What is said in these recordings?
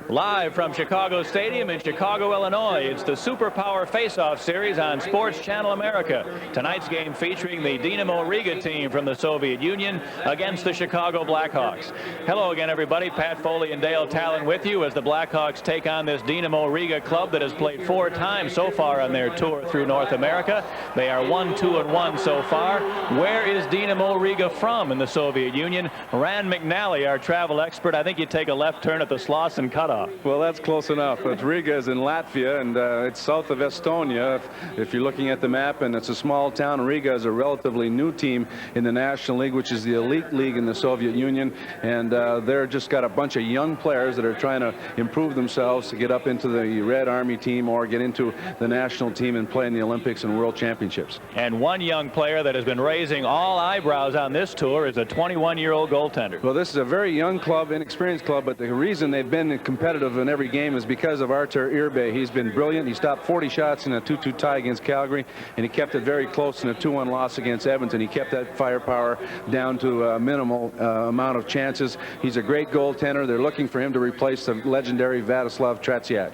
Live from Chicago Stadium in Chicago, Illinois, it's the Superpower Face-Off Series on Sports Channel America. Tonight's game featuring the Dinaмо Riga team from the Soviet Union against the Chicago Blackhawks. Hello again, everybody. Pat Foley and Dale Talon with you as the Blackhawks take on this Dinaмо Riga club that has played 4 times so far on their tour through North America. They are 1-2-1 so far. Where is Dinaмо Riga from in the Soviet Union? Rand McNally, our travel expert. I think you take a left turn at the Slauson cutoff. Well, that's close enough. But Riga is in Latvia, and it's south of Estonia, if you're looking at the map, and it's a small town. Riga is a relatively new team in the National League, which is the elite league in the Soviet Union, and they're just got a bunch of young players that are trying to improve themselves to get up into the Red Army team or get into the national team and play in the Olympics and World Championships. And one young player that has been raising all eyebrows on this tour is a 21-year-old goaltender. Well, this is a very young club, inexperienced club, but the reason they've been competitive in every game is because of Artur Irbe. He's been brilliant. He stopped 40 shots in a 2-2 tie against Calgary, and he kept it very close in a 2-1 loss against Edmonton. He kept that firepower down to a minimal amount of chances. He's a great goaltender. They're looking for him to replace the legendary Vladislav Tretiak.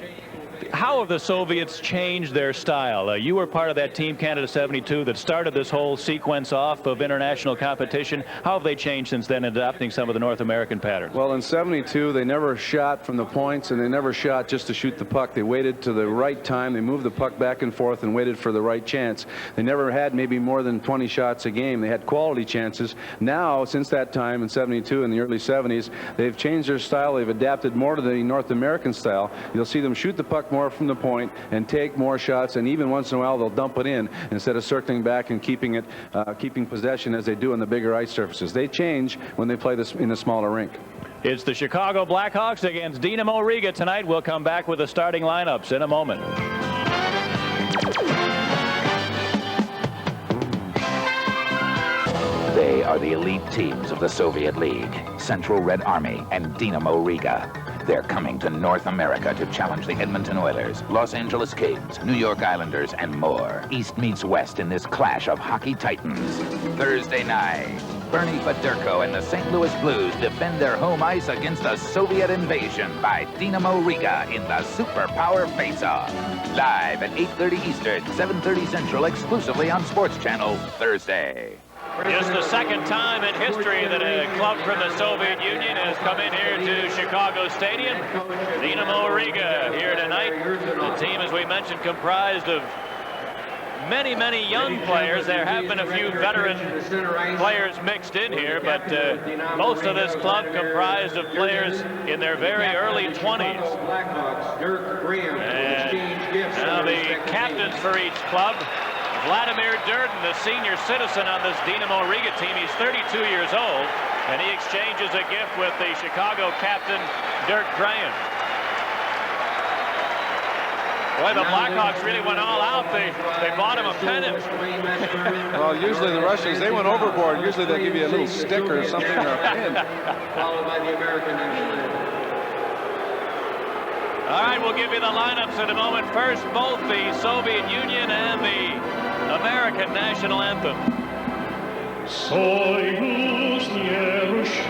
How have the Soviets changed their style? You were part of that Team Canada 72 that started this whole sequence off of international competition. How have they changed since then, adopting some of the North American patterns? Well, in 72, they never shot from the points, and they never shot just to shoot the puck. They waited to the right time. They moved the puck back and forth and waited for the right chance. They never had maybe more than 20 shots a game. They had quality chances. Now, since that time in 72 and the early 70s, they've changed their style. They've adapted more to the North American style. You'll see them shoot the puck more from the point and take more shots, and even once in a while they'll dump it in instead of circling back and keeping possession as they do on the bigger ice surfaces. They change when they play this in a smaller rink. It's the Chicago Blackhawks against Dinaмо Riga tonight. We'll come back with the starting lineups in a moment. They are the elite teams of the Soviet League, Central Red Army and Dinaмо Riga. They're coming to North America to challenge the Edmonton Oilers, Los Angeles Kings, New York Islanders, and more. East meets West in this clash of hockey titans. Thursday night, Bernie Federko and the St. Louis Blues defend their home ice against a Soviet invasion by Dinaмо Riga in the Superpower Face-Off. Live at 8:30 Eastern, 7:30 Central, exclusively on Sports Channel, Thursday. Just the second time in history that a club from the Soviet Union has come in here to Chicago Stadium. Dinaмо Riga here tonight. The team, as we mentioned, comprised of many, many young players. There have been a few veteran players mixed in here, but most of this club comprised of players in their very early 20s. And now the captains for each club. Vladimir Durden, the senior citizen on this Dinaмо Riga team. He's 32 years old, and he exchanges a gift with the Chicago captain, Dirk Graham. Boy, the Blackhawks really went all out. They bought him a pennant. Well, usually the Russians, they went overboard. Usually they give you a little stick or something or a pin. Followed by the American national anthem. All right, we'll give you the lineups in a moment. First, both the Soviet Union and the American national anthem. Союз нерушенный,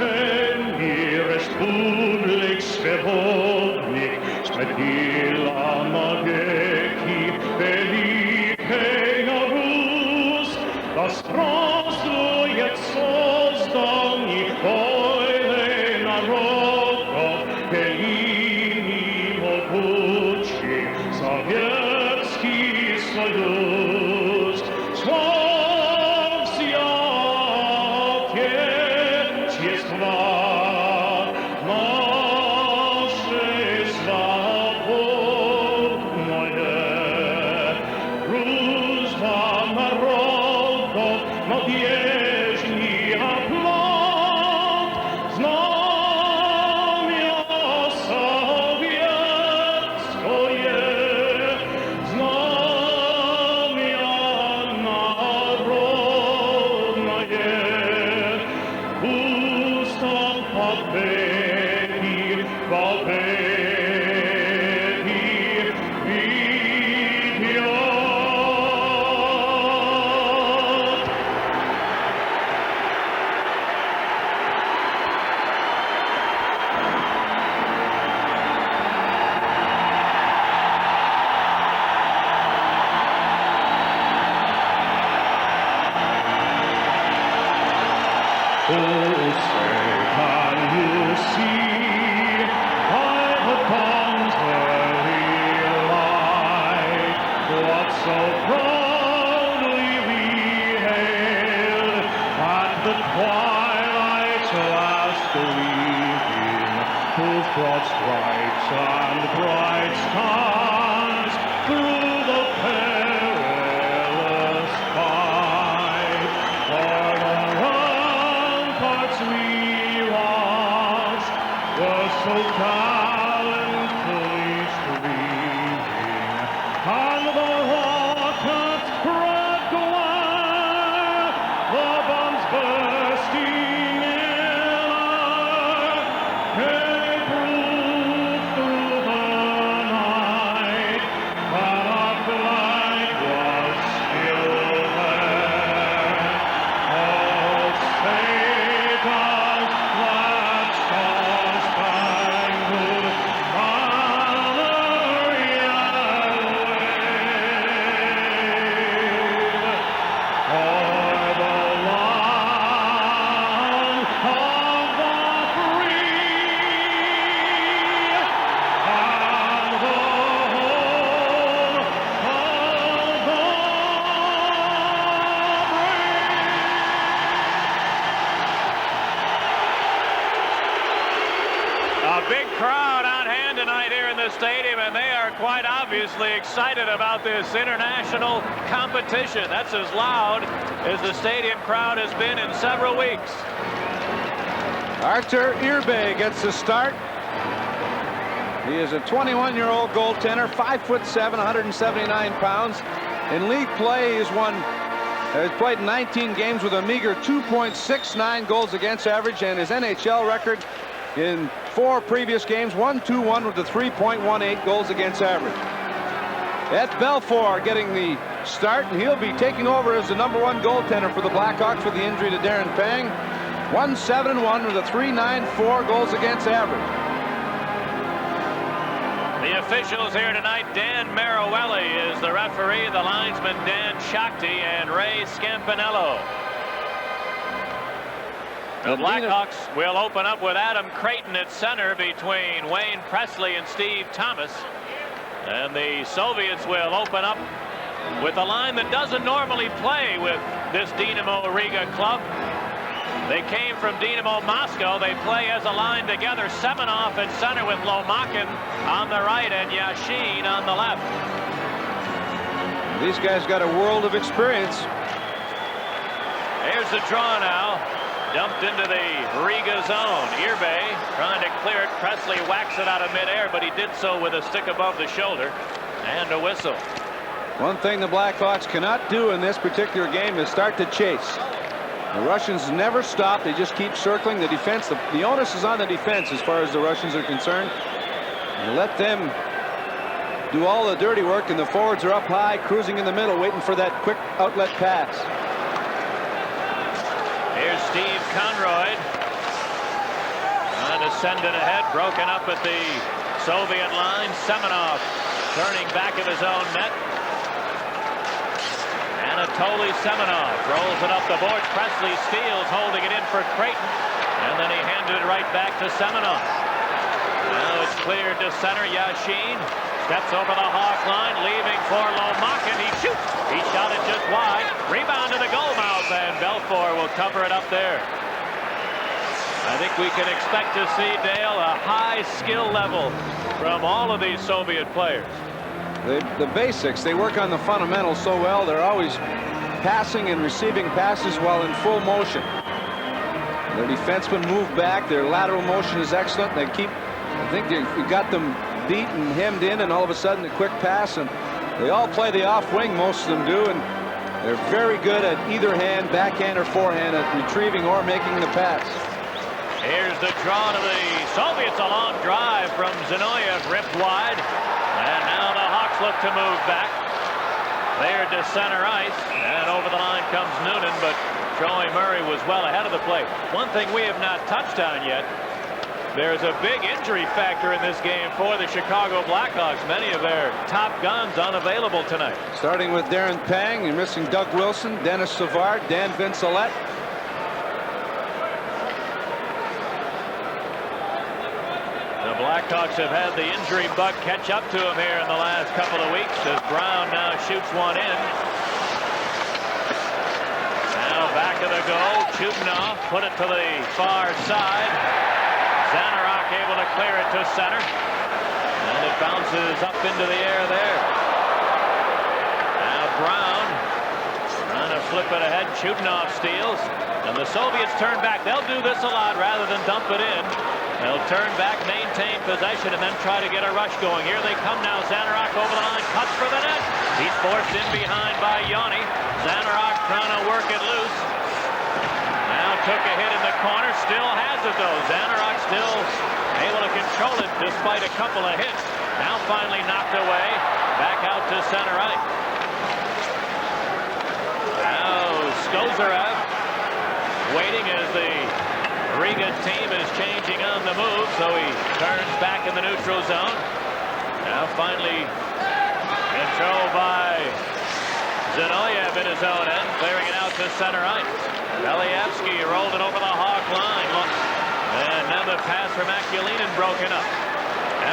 республик свободных, ступила навеки великая Русь, да здравствует созданный войны народов, великий могучий Советский Союз. Oh, say, can you see by the dawn's early light what so proudly we hailed at the twilight's last gleaming, whose broad stripes and bright stars through the perilous fight o'er the ramparts we watched were so gallantly streaming, and the rocket's red glare, the bombs bursting in our hay proved through the night that our flag was still there. Oh, say does that star-spangled banner yet wave o'er the land of the free and the home of the A big crowd on hand tonight here in the stadium, and they are quite obviously excited about this international competition. That's as loud as the stadium crowd has been in several weeks. Arthur Irbe gets the start. He is a 21-year-old goaltender, 5'7", 179 pounds. In league play, he's played 19 games with a meager 2.69 goals against average, and his NHL record in 4 previous games, 1-2-1 with a 3.18 goals against average. Ed Belfour getting the start, and he'll be taking over as the #1 goaltender for the Blackhawks with the injury to Darren Pang. 1-7-1 with a 3.94 goals against average. The officials here tonight, Dan Maruelli is the referee, the linesman Dan Shakti and Ray Scampanello. The Blackhawks will open up with Adam Creighton at center between Wayne Presley and Steve Thomas. And the Soviets will open up with a line that doesn't normally play with this Dinamo Riga club. They came from Dinamo Moscow. They play as a line together. Semenov at center with Lomakin on the right and Yashin on the left. These guys got a world of experience. Here's the draw now. Dumped into the Riga zone. Irbe trying to clear it. Presley whacks it out of midair, but he did so with a stick above the shoulder and a whistle. One thing the Blackhawks cannot do in this particular game is start to chase. The Russians never stop. They just keep circling the defense. The onus is on the defense as far as the Russians are concerned. You let them do all the dirty work, and the forwards are up high, cruising in the middle, waiting for that quick outlet pass. Here's Steve Conroy. Trying to send it ahead. Broken up at the Soviet line. Semenov turning back of his own net. Anatoly Semenov rolls it up the boards. Presley steals, holding it in for Creighton. And then he handed it right back to Semenov. Now it's cleared to center. Yashin steps over the Hawk line, leaving for Lomakin. He shoots. He shot it just wide. Rebound to the goal mouth, and Belfour will cover it up there. I think we can expect to see, Dale, a high skill level from all of these Soviet players. The basics, they work on the fundamentals so well. They're always passing and receiving passes while in full motion. Their defensemen move back. Their lateral motion is excellent. They keep, I think you got them beat and hemmed in, and all of a sudden a quick pass, and they all play the off wing, most of them do, and they're very good at either hand, backhand or forehand, at retrieving or making the pass. Here's the draw to the Soviets. A long drive from Zinoyev, ripped wide, and now the Hawks look to move back. They're to center ice, and over the line comes Noonan, but Troy Murray was well ahead of the play. One thing we have not touched on yet, there's a big injury factor in this game for the Chicago Blackhawks. Many of their top guns unavailable tonight. Starting with Darren Pang, you're missing Doug Wilson, Dennis Savard, Dan Vincelette. The Blackhawks have had the injury bug catch up to him here in the last couple of weeks as Brown now shoots one in. Now back of the goal. Chudnow put it to the far side. Zanarok able to clear it to center. And it bounces up into the air there. Now Brown trying to flip it ahead. Chudnow steals. And the Soviets turn back. They'll do this a lot rather than dump it in. They'll turn back, maintain possession, and then try to get a rush going. Here they come now. Zanarok over the line, cuts for the net. He's forced in behind by Yanni. Zanarok trying to work it loose. Now took a hit in the corner. Still has it, though. Zanarok still able to control it despite a couple of hits. Now finally knocked away. Back out to center ice. Now Skozarev waiting as the Riga team is changing on the move, so he turns back in the neutral zone. Now finally controlled by Zinoyev in his own end, clearing it out to center ice. Believsky rolled it over the Hawk line. And now the pass from Akulinin broken up.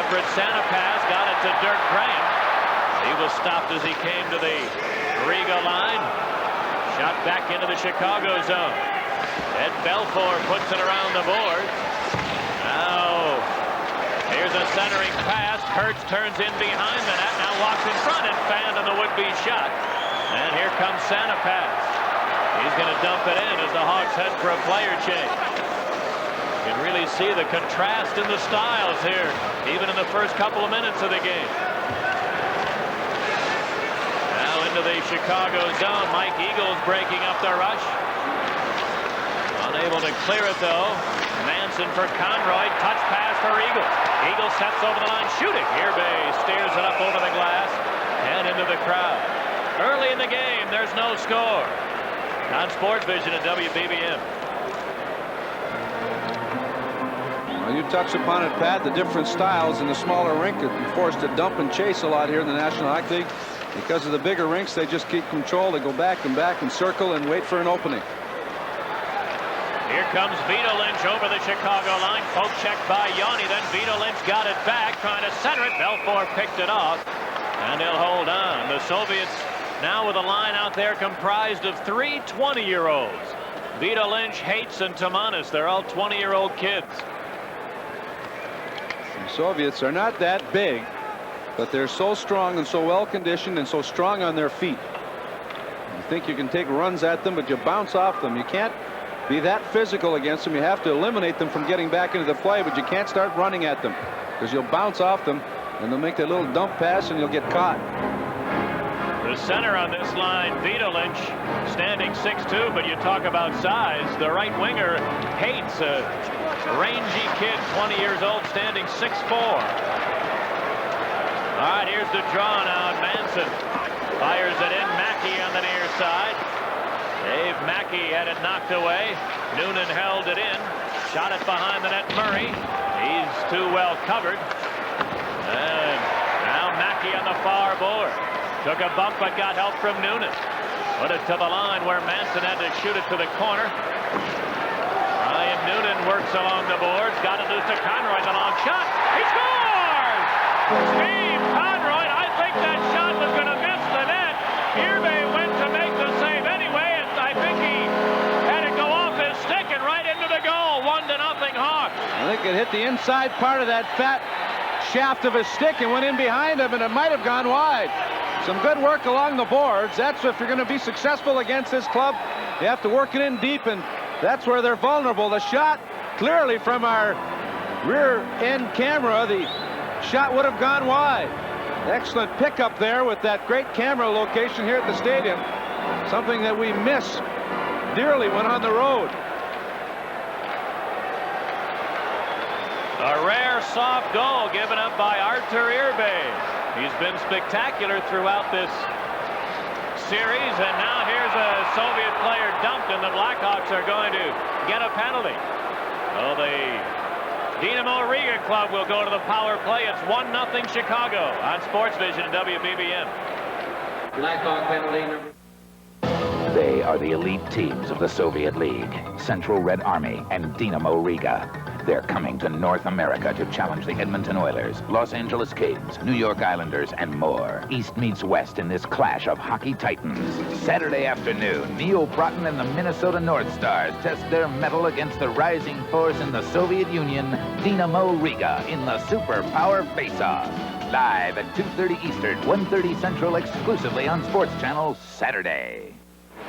Everett Sanapass got it to Dirk Graham. He was stopped as he came to the Riga line. Shot back into the Chicago zone. Ed Belfour puts it around the board. Now, here's a centering pass. Kurtz turns in behind the net. Now walks in front and fanned on the would-be shot. And here comes Sanapass. He's going to dump it in as the Hawks head for a player change. You can really see the contrast in the styles here, even in the first couple of minutes of the game. Now into the Chicago zone. Mike Eagles breaking up the rush. Unable to clear it, though. Manson for Conroy. Touch pass for Eagles. Eagles sets over the line, shooting. Irbe steers it up over the glass and into the crowd. Early in the game, there's no score. On Sports Vision at WBBM. Well, you touched upon it, Pat, the different styles in the smaller rink are forced to dump and chase a lot here in the National Hockey League. Because of the bigger rinks, they just keep control. They go back and circle and wait for an opening. Here comes Vito Lynch over the Chicago line. Poke check by Yanni. Then Vito Lynch got it back, trying to center it. Belfour picked it off, and he'll hold on. The Soviets now with a line out there comprised of 3 20-year-olds. Vito Lynch, Hates, and Tamanis. They're all 20-year-old kids. The Soviets are not that big, but they're so strong and so well-conditioned and so strong on their feet. You think you can take runs at them, but you bounce off them. You can't be that physical against them. You have to eliminate them from getting back into the play, but you can't start running at them because you'll bounce off them and they'll make that little dump pass and you'll get caught. The center on this line, Vito Lynch, standing 6'2", but you talk about size. The right winger, Hates, a rangy kid, 20 years old, standing 6'4". All right, here's the draw now. Manson fires it in. Mackey on the near side. Dave Mackey had it knocked away. Noonan held it in. Shot it behind the net. Murray. He's too well covered. And now Mackey on the far board. Took a bump but got help from Noonan. Put it to the line where Manson had to shoot it to the corner. Ryan Noonan works along the boards. Got it loose to Conroy. The long shot. He scores! Steve Conroy. I think that shot was going to miss the net. Irbe went to make the save anyway. I think he had it go off his stick and right into the goal. 1-0 Hawks. I think it hit the inside part of that fat shaft of his stick and went in behind him, and it might have gone wide. Some good work along the boards. That's if you're going to be successful against this club. You have to work it in deep, and that's where they're vulnerable. The shot, clearly from our rear end camera, the shot would have gone wide. Excellent pickup there with that great camera location here at the stadium. Something that we miss dearly when on the road. A rare soft goal given up by Artur Irbe. He's been spectacular throughout this series, and now here's a Soviet player dumped, and the Blackhawks are going to get a penalty. Well, the Dinamo Riga club will go to the power play. It's 1-0 Chicago on Sports Vision and WBBM. Blackhawk penalty number. They are the elite teams of the Soviet League, Central Red Army and Dinamo Riga. They're coming to North America to challenge the Edmonton Oilers, Los Angeles Kings, New York Islanders, and more. East meets West in this clash of hockey titans. Saturday afternoon, Neil Broughton and the Minnesota North Stars test their mettle against the rising force in the Soviet Union, Dinámo Riga, in the Superpower Face-Off. Live at 2:30 Eastern, 1:30 Central, exclusively on Sports Channel, Saturday.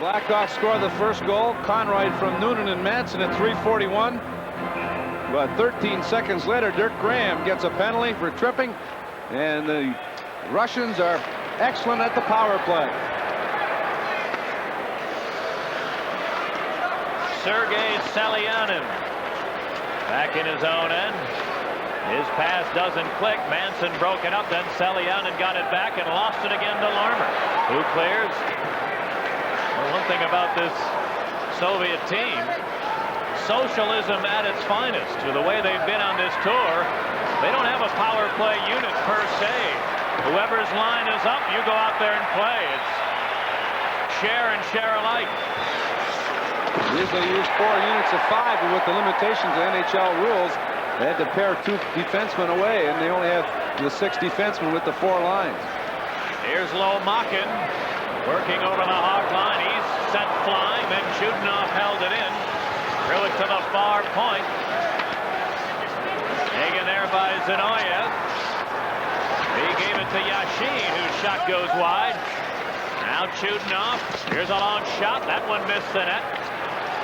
Blackhawks score the first goal. Conroy from Noonan and Manson at 3:41. But 13 seconds later, Dirk Graham gets a penalty for tripping, and the Russians are excellent at the power play. Sergei Salyanin back in his own end. His pass doesn't click. Manson broke it up. Then Salyanin got it back and lost it again to Larmer, who clears. Well, one thing about this Soviet team, socialism at its finest. With the way they've been on this tour, they don't have a power play unit per se. Whoever's line is up, you go out there and play. It's share and share alike. Usually use 4 units of 5, but with the limitations of NHL rules, they had to pair 2 defensemen away, and they only have the 6 defensemen with the 4 lines. Here's Lomakin working over the Hawk line. He's sent flying, then Chudinov held it in. Threw it to the far point. Taken there by Zinoyev. He gave it to Yashin, whose shot goes wide. Now Chudinov. Here's a long shot. That one missed the net.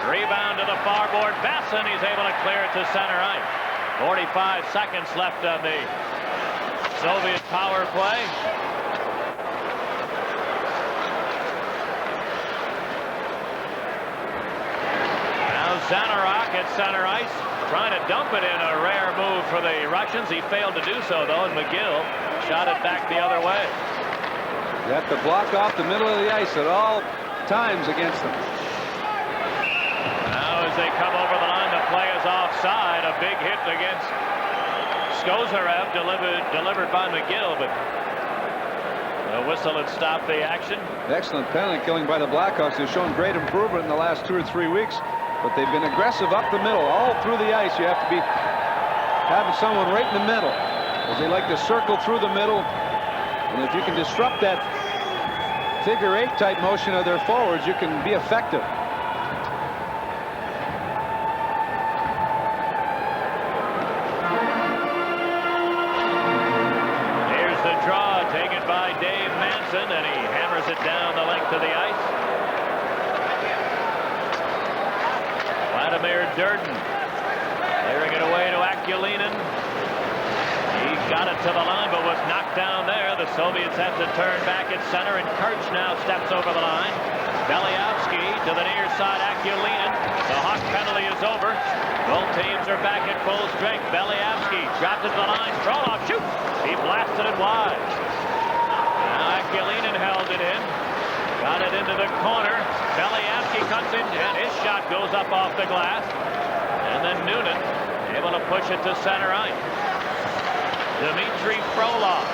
Rebound to the far board. Besson, he's able to clear it to center ice. 45 seconds left on the Soviet power play. Zanarok at center ice, trying to dump it in. A rare move for the Russians. He failed to do so, though, and McGill shot it back the other way. You have to block off the middle of the ice at all times against them. Now as they come over the line, the play is offside. A big hit against Skozarev, delivered by McGill, but the whistle had stopped the action. Excellent penalty killing by the Blackhawks. They've shown great improvement in the last 2 or 3 weeks. But they've been aggressive up the middle, all through the ice. You have to be having someone right in the middle, as they like to circle through the middle. And if you can disrupt that figure 8 type motion of their forwards, you can be effective. Here's the draw taken by Dave Manson, and he hammers it down the length of the ice. Vladimir Durden clearing it away to Akulinin. He got it to the line, but was knocked down there. The Soviets have to turn back at center, and Kirch now steps over the line. Belyavsky to the near side. Akulinin. The Hawk penalty is over. Both teams are back at full strength. Belyavsky dropped it to the line. Frolov shoots. He blasted it wide. Now Akulinin held it in. Got it into the corner. Belyavsky cuts in, and his shot goes up off the glass. And then Noonan able to push it to center ice. Dmitry Frolov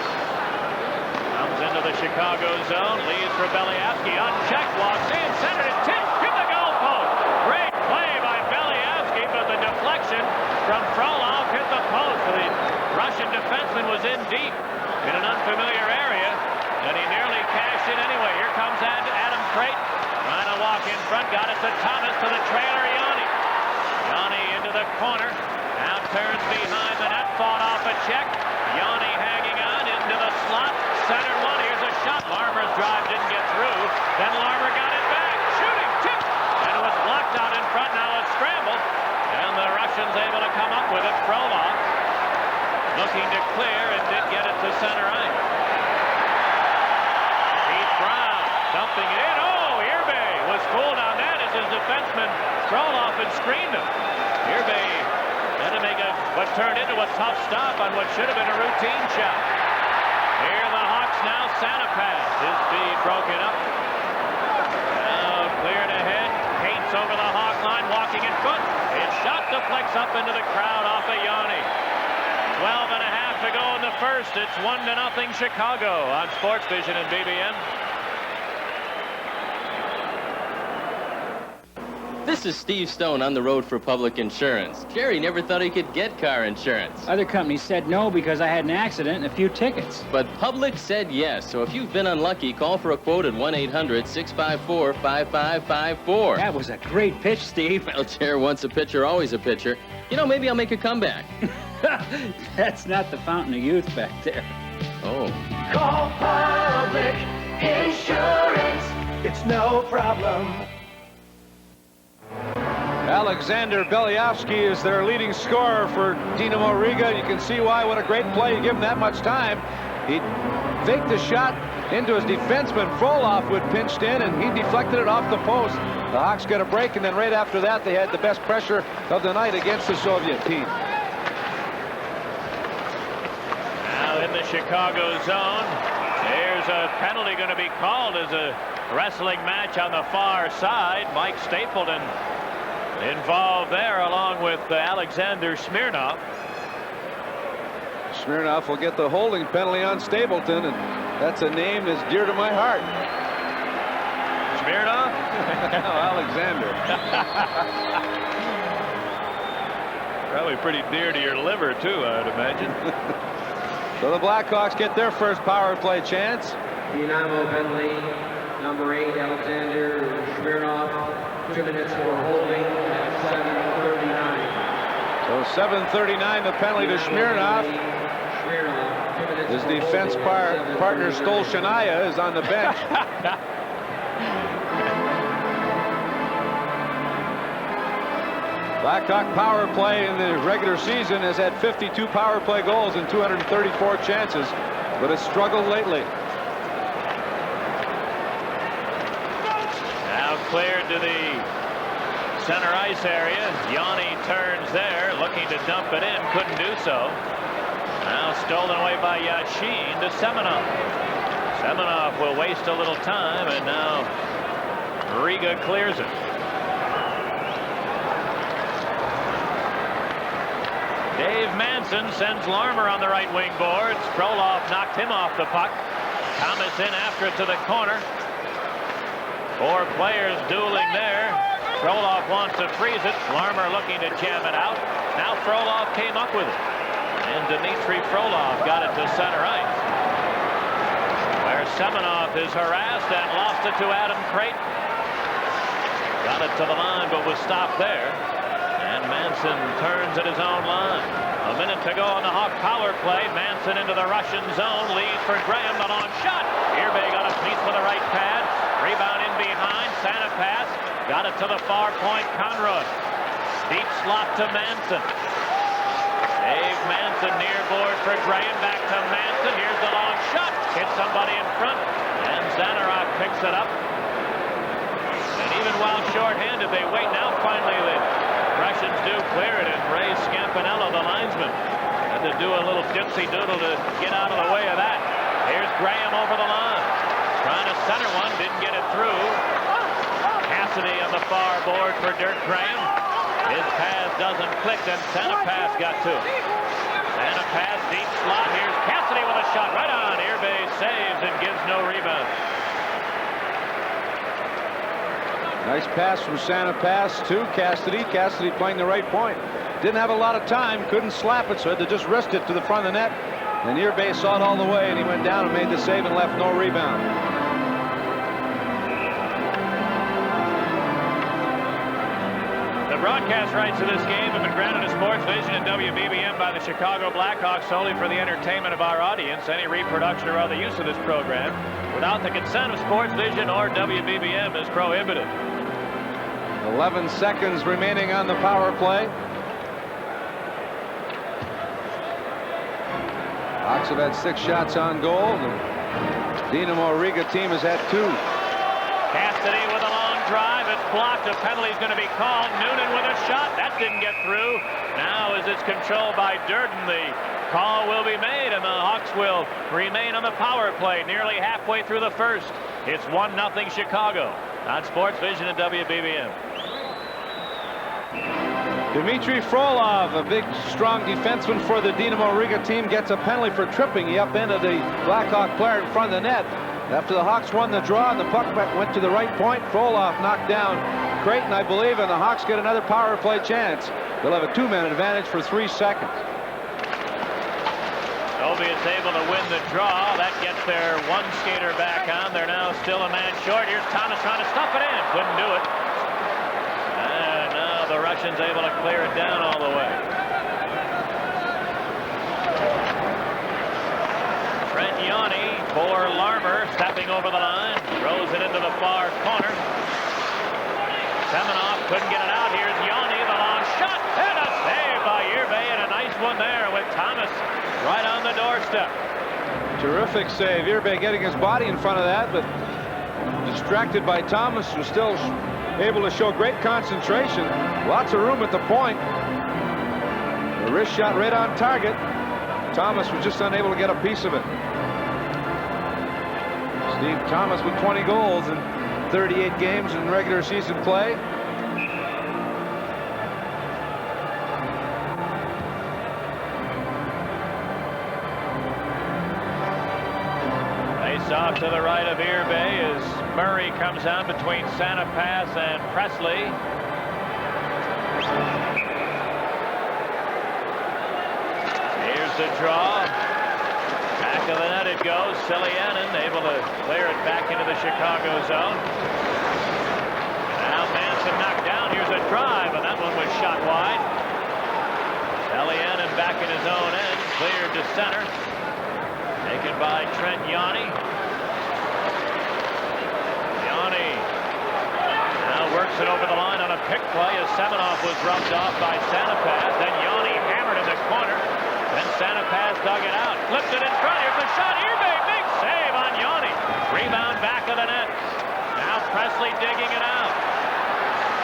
comes into the Chicago zone, leaves for Belyavsky, unchecked, walks in, centered it, tipped, hit the goal post. Great play by Belyavsky, but the deflection from Frolov hit the post. The Russian defenseman was in deep in an unfamiliar area, and he nearly cashed it anyway. Here comes Adam Creighton, trying to walk in front, got it to Thomas, to the trailer, Yanni. Yanni into the corner, now turns behind the net, fought off a check. Yanni hanging on into the slot, centered one, here's a shot. Larmer's drive didn't get through, then Larmer got it back, shooting, tip, and it was blocked out in front, now a scramble, and the Russians able to come up with it. Frolov looking to clear and did get it to center ice. Brown dumping it in. Oh, Irbe was fooled on that as his defenseman Frolov had screened him. Irbe had to make what turned into a tough stop on what should have been a routine shot. Here the Hawks now. Santa pass. His speed broken up. Now cleared ahead. Paints over the Hawk line, walking in front. His shot deflects up into the crowd off of Yanni. 12 and a half to go in the first. It's 1-0 Chicago on Sports Vision and BBM. This is Steve Stone on the road for Public Insurance. Jerry never thought he could get car insurance. Other companies said no because I had an accident and a few tickets. But Public said yes, so if you've been unlucky, call for a quote at 1-800-654-5554. That was a great pitch, Steve. Well, Chair, once a pitcher, always a pitcher. You know, maybe I'll make a comeback. That's not the fountain of youth back there. Oh. Call Public Insurance. It's no problem. Alexander Belyavsky is their leading scorer for Dinamo Riga. You can see why. What a great play. You give him that much time. He faked the shot into his defenseman. Frolov would pinched in, and he deflected it off the post. The Hawks got a break, and then right after that, they had the best pressure of the night against the Soviet team. Now in the Chicago zone. There's a penalty going to be called as a wrestling match on the far side. Mike Stapleton involved there along with Alexander Smirnov. Smirnov will get the holding penalty on Stapleton, and that's a name that's dear to my heart. Smirnov? Alexander. Probably pretty dear to your liver, too, I would imagine. So the Blackhawks get their first power play chance. Dynamo penalty, number 8, Alexander Smirnov. 2 minutes for holding at 7:39. So 7:39, the penalty to Smirnov. His defense partner Stolshanaya is on the bench. Blackhawk power play in the regular season has had 52 power play goals and 234 chances, but has struggled lately. Now cleared to the center ice area. Yanni turns there, looking to dump it in, couldn't do so. Now stolen away by Yashin to Semenov. Semenov will waste a little time, and now Riga clears it. Dave Manson sends Larmer on the right wing boards. Frolov knocked him off the puck. Thomas in after it to the corner. 4 players dueling there. Frolov wants to freeze it. Larmer looking to jam it out. Now Frolov came up with it. And Dmitry Frolov got it to center ice, where Semenov is harassed and lost it to Adam Creighton. Got it to the line, but was stopped there. And Manson turns at his own line. A minute to go on the Hawk power play. Manson into the Russian zone. Lead for Graham. The long shot. Irbe got a piece with the right pad. Rebound in behind. Santa pass. Got it to the far point. Conroy. Deep slot to Manson. Dave Manson near board for Graham. Back to Manson. Here's the long shot. Hits somebody in front. And Zanarok picks it up. And even while shorthanded, they wait. Now finally the Russians do clear it, and Ray Scampanello, the linesman, had to do a little dipsy doodle to get out of the way of that. Here's Graham over the line. Trying to center one, didn't get it through. Cassidy on the far board for Dirk Graham. His pass doesn't click, and Santa pass got to him. Santa pass, deep slot. Here's Cassidy with a shot right on. Irbe saves and gives no rebound. Nice pass from Santa pass to Cassidy. Cassidy playing the right point. Didn't have a lot of time, couldn't slap it, so had to just wrist it to the front of the net. And Irbe saw it all the way, and he went down and made the save and left no rebound. The broadcast rights to this game have been granted to Sports Vision and WBBM by the Chicago Blackhawks solely for the entertainment of our audience. Any reproduction or other use of this program without the consent of Sports Vision or WBBM is prohibited. 11 seconds remaining on the power play. Hawks have had 6 shots on goal. The Dinamo Riga team has had 2. Cassidy with a long drive. It's blocked. A penalty is going to be called. Noonan with a shot. That didn't get through. Now as it's controlled by Durden, the call will be made, and the Hawks will remain on the power play nearly halfway through the first. It's 1-0 Chicago on Sports Vision and WBBM. Dmitry Frolov, a big, strong defenseman for the Dinamo Riga team, gets a penalty for tripping. He upended the Blackhawk player in front of the net. After the Hawks won the draw and the puck went to the right point, Frolov knocked down Creighton, I believe, and the Hawks get another power play chance. They'll have a 2-man advantage for 3 seconds. Soviets able to win the draw. That gets their one skater back on. They're now still a man short. Here's Thomas trying to stuff it in. Couldn't do it. And now the Russians able to clear it down all the way. Trent Yanni for Larmer, stepping over the line. Throws it into the far corner. Semenoff couldn't get it out. Here's Yanni, the long shot. And a save by Yerbay, and a nice one there with Thomas right on the doorstep. Terrific save. Yerbay getting his body in front of that, but distracted by Thomas, was still able to show great concentration. Lots of room at the point. The wrist shot right on target. Thomas was just unable to get a piece of it. Steve Thomas with 20 goals in 38 games in regular season play. Face off to the right of Yerbay as Murray comes on between Santa Pass and Presley. Here's the draw. Back of the net it goes. Silianen able to clear it back into the Chicago zone. Now Manson knocked down. Here's a drive, and that one was shot wide. Silianen back in his own end. Cleared to center. Taken by Trent Yanni. Yanni now works it over the line on a pick play as Semenoff was rubbed off by Santa Paz. Then Yanni hammered in the corner. Then Santa Paz dug it out. Flipped it in front. Here's a shot. Yerbay, big save on Yanni. Rebound back of the net. Now Presley digging it out.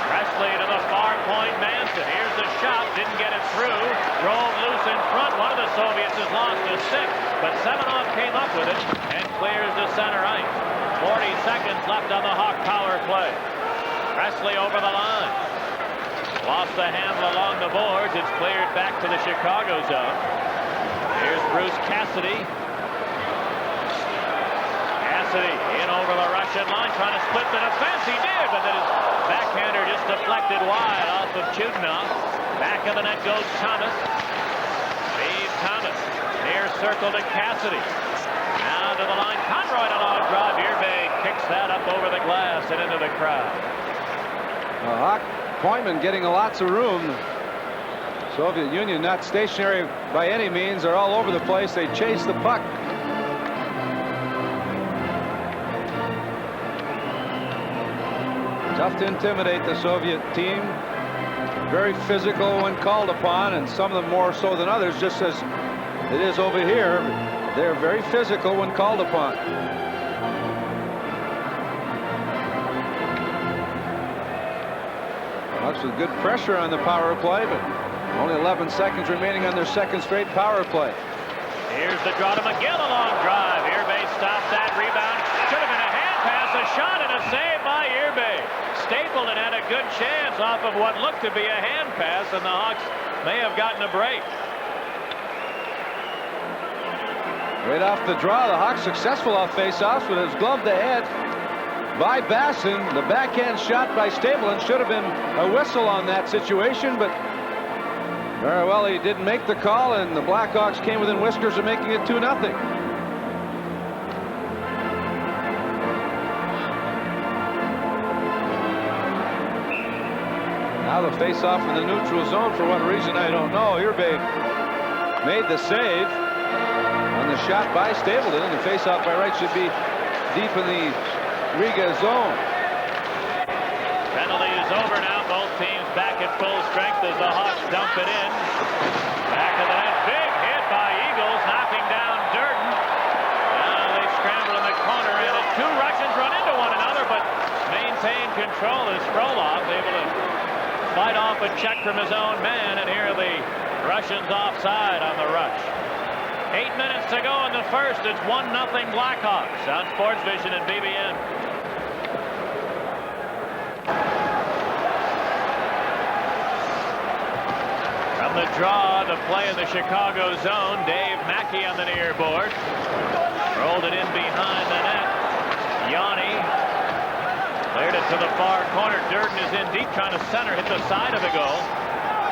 Presley to the far point. Manson. Here's the shot. Didn't get it through. Rolled loose in front. One of the Soviets has lost a 6. But Semenoff came up with it and clears the center ice. 40 seconds left on the Hawk power play. Presley over the line. Lost the handle along the boards. It's cleared back to the Chicago zone. Here's Bruce Cassidy. Cassidy in over the Russian line, trying to split the defense. He did, but then his backhander just deflected wide off of Chudnow. Back of the net goes Thomas. Steve Thomas. Near circle to Cassidy. Now to the line. Conroy a long drive. Yerbay kicks that up over the glass and into the crowd. Hawk Pointman getting lots of room. Soviet Union not stationary by any means. They're all over the place. They chase the puck. Tough to intimidate the Soviet team. Very physical when called upon, and some of them more so than others, just as it is over here. They're very physical when called upon. Hawks with good pressure on the power play, but only 11 seconds remaining on their second straight power play. Here's the draw to McGill, a long drive. Yerbay stopped that rebound. Should have been a hand pass, a shot, and a save by Yerbay. Stapleton had a good chance off of what looked to be a hand pass, and the Hawks may have gotten a break. Right off the draw, the Hawks successful off faceoffs, with his glove to head by Basson. The backhand shot by Stapleton should have been a whistle on that situation, but very well, he didn't make the call, and the Blackhawks came within whiskers of making it 2-0. Now the face-off in the neutral zone, for what reason I don't know. Yerbay made the save on the shot by Stapleton, and the face-off by right should be deep in the Riga zone. Penalty is over now. Both teams back at full strength as the Hawks dump it in. Back of the net. Big hit by Eagles, knocking down Durden. Now they scramble in the corner, and the two Russians run into one another, but maintain control as Frolov able to fight off a check from his own man, and here are the Russians offside on the rush. 8 minutes to go in the first. It's 1-0 Blackhawks on Sports Vision and BBN. From the draw, the play in the Chicago zone. Dave Mackey on the near board. Rolled it in behind the net. Yanni Cleared it to the far corner. Durden is in deep, trying to center, hit the side of the goal.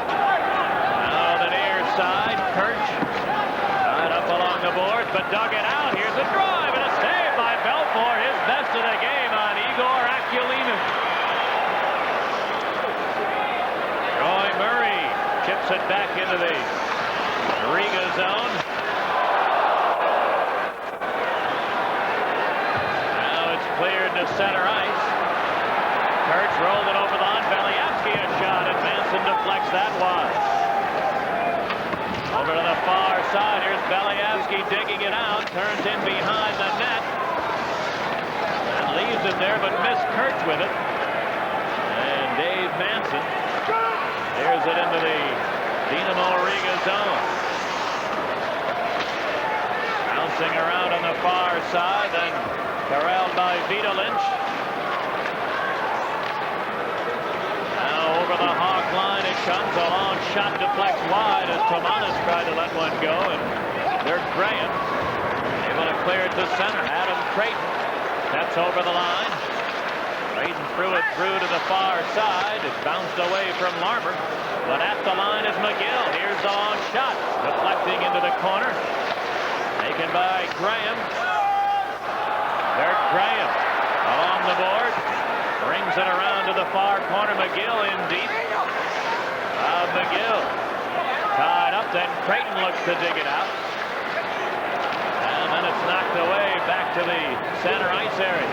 Now the near side. Kirch right up along the boards, but dug it out. Here's a drive and a save by Belfour. His best of the game on Igor Akulinen. Roy Murray chips it back into the Riga zone. Now it's cleared to center ice. Kurtz rolled it over the line. Valyevsky a shot, and Manson deflects that wide. Over to the far side. Here's Valyevsky digging it out. Turns in behind the net. And leaves it there, but missed Kurtz with it. And Dave Manson clears it into the Dinamo Riga zone. Bouncing around on the far side, then corralled by Vita Lynch. Now over the Hawk line it comes. A long shot deflects wide as Tomanis tried to let one go, and there's Graham able to clear it to center. Adam Creighton steps over the line. Creighton threw it through to the far side. It bounced away from Larmer, but at the line is McGill. Here's the long shot, deflecting into the corner. Taken by Graham. Dirk Graham along the board. Brings it around to the far corner. McGill in deep. McGill tied up. Then Creighton looks to dig it out. And then it's knocked away back to the center ice area.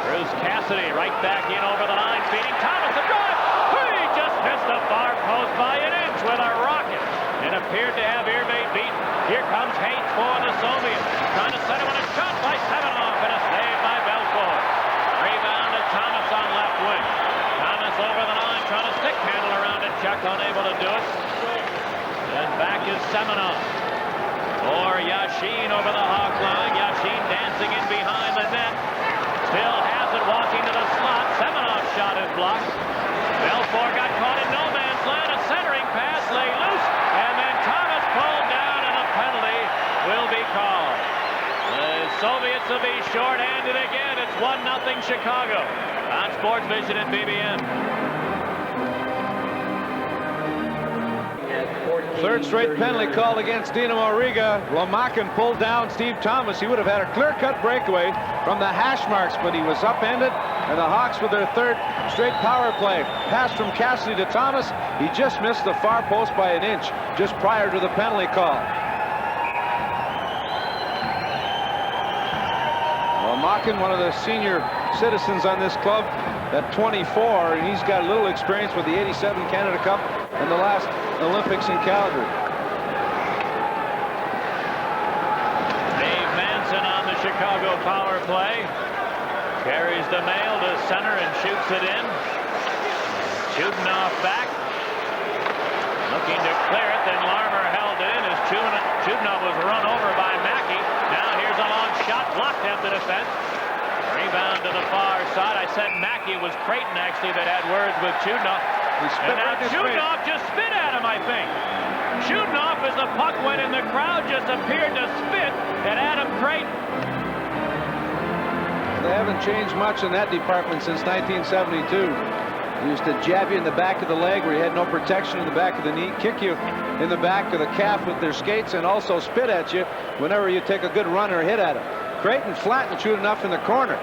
Bruce Cassidy right back in over the line. Feeding Thomas. The drive. He just missed the far post by an inch with a rocket. It appeared to have Irving beaten. Here comes Hayes for the Soviets. Trying to set him on a shot by Semenoff, and a save by Belfour. Rebound to Thomas on left wing. Thomas over the line, trying to stick handle around it. Chuck unable to do it. Then back is Semenoff. Or Yashin over the Hawk line. Yashin dancing in behind the net. Still has it, walking to the slot. Semenoff's shot is blocked. Belfour got caught in no man's land. A centering pass lay loose, and then Thomas pulled down, and a penalty will be called. The Soviets will be short-handed again. It's 1-0 Chicago on Sports Vision and BBM. Third straight penalty called against Dinamo Riga. Lomakin pulled down Steve Thomas. He would have had a clear-cut breakaway from the hash marks, but he was upended, and the Hawks with their third straight power play. Pass from Cassidy to Thomas. He just missed the far post by an inch just prior to the penalty call. Lomakin, one of the senior citizens on this club at 24, and he's got a little experience with the '87 Canada Cup and the last Olympics in Calgary. Dave Manson on the Chicago power play. Carries the mail to center and shoots it in. Shooting off back. Looking to clear it, then Larmer held it in as Chudnov was run over by Mackey. Now here's a long shot blocked at the defense. Rebound to the far side. I said Mackey, was Creighton actually that had words with Chudnov. And now Chudnov just spit at him, I think. Chudnov, as the puck went in, the crowd just appeared to spit at Adam Creighton. They haven't changed much in that department since 1972. He used to jab you in the back of the leg where you had no protection in the back of the knee, kick you in the back of the calf with their skates, and also spit at you whenever you take a good run or hit at him. Creighton flattened Chudnov in the corner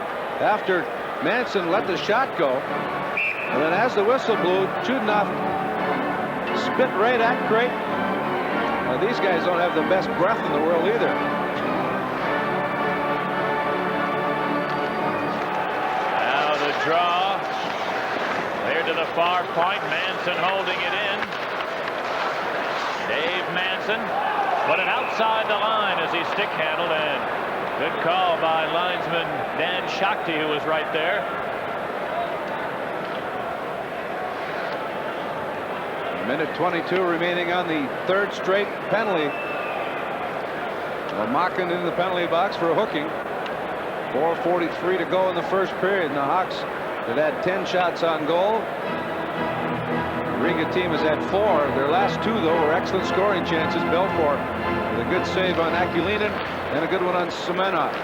after Manson let the shot go. And then as the whistle blew, Chudnov spit right at Creighton. Now, these guys don't have the best breath in the world either. Now the draw. Clear to the far point. Manson holding it in. Dave Manson put it outside the line as he stick handled, and good call by linesman Dan Shakti, who was right there. Minute 22 remaining on the third straight penalty. Lomakin in the penalty box for hooking. 4:43 to go in the first period, and the Hawks have had 10 shots on goal. The Riga team has had 4. Their last 2, though, were excellent scoring chances. Belfour with a good save on Akulinen and a good one on Semenoff.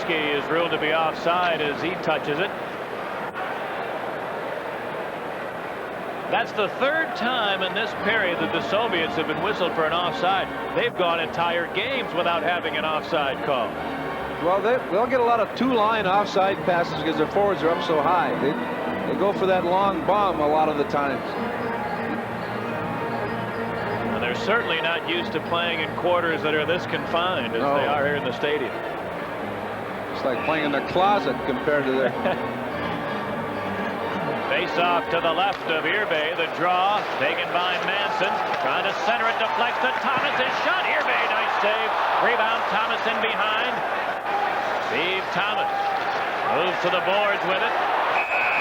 Trubisky is ruled to be offside as he touches it. That's the third time in this period that the Soviets have been whistled for an offside. They've gone entire games without having an offside call. Well, they'll get a lot of two-line offside passes because their forwards are up so high. They go for that long bomb a lot of the times. And they're certainly not used to playing in quarters that are this confined as they are here in the stadium. It's like playing in the closet compared to their... Face off to the left of Irbe. The draw taken by Manson. Trying to center it, deflects to Thomas. His shot. Irbe, nice save. Rebound, Thomas in behind. Steve Thomas moves to the boards with it.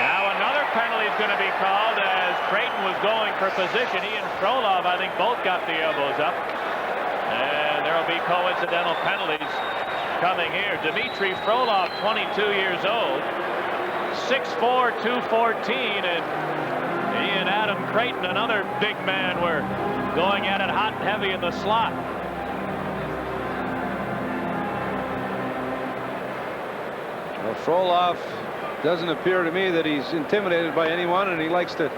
Now another penalty is going to be called as Creighton was going for position. He and Frolov, I think, both got the elbows up. And there will be coincidental penalties coming here. Dmitry Frolov, 22 years old. 6'4", 214, and he and Adam Creighton, another big man, were going at it hot and heavy in the slot. Well, Frolov doesn't appear to me that he's intimidated by anyone, and he likes to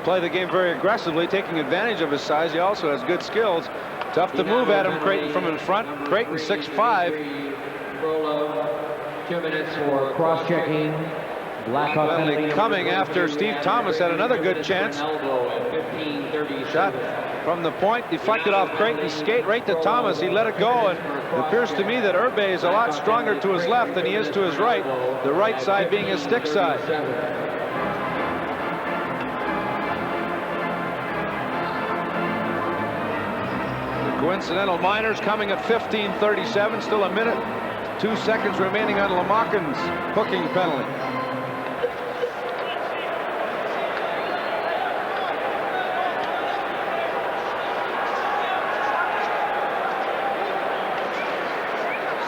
play the game very aggressively, taking advantage of his size. He also has good skills. Tough to move Adam Creighton from in front. Creighton 6'5". Frolov, 2 minutes for cross-checking. Finally coming after Steve Thomas had another good chance. Shot from the point, deflected off Creighton's skate right to Thomas. He let it go, and it appears to me that Irbe is a lot stronger to his left than he is to his right, the right side being his stick side. The coincidental minors coming at 15:37, still a minute, 2 seconds remaining on Lamakin's hooking penalty.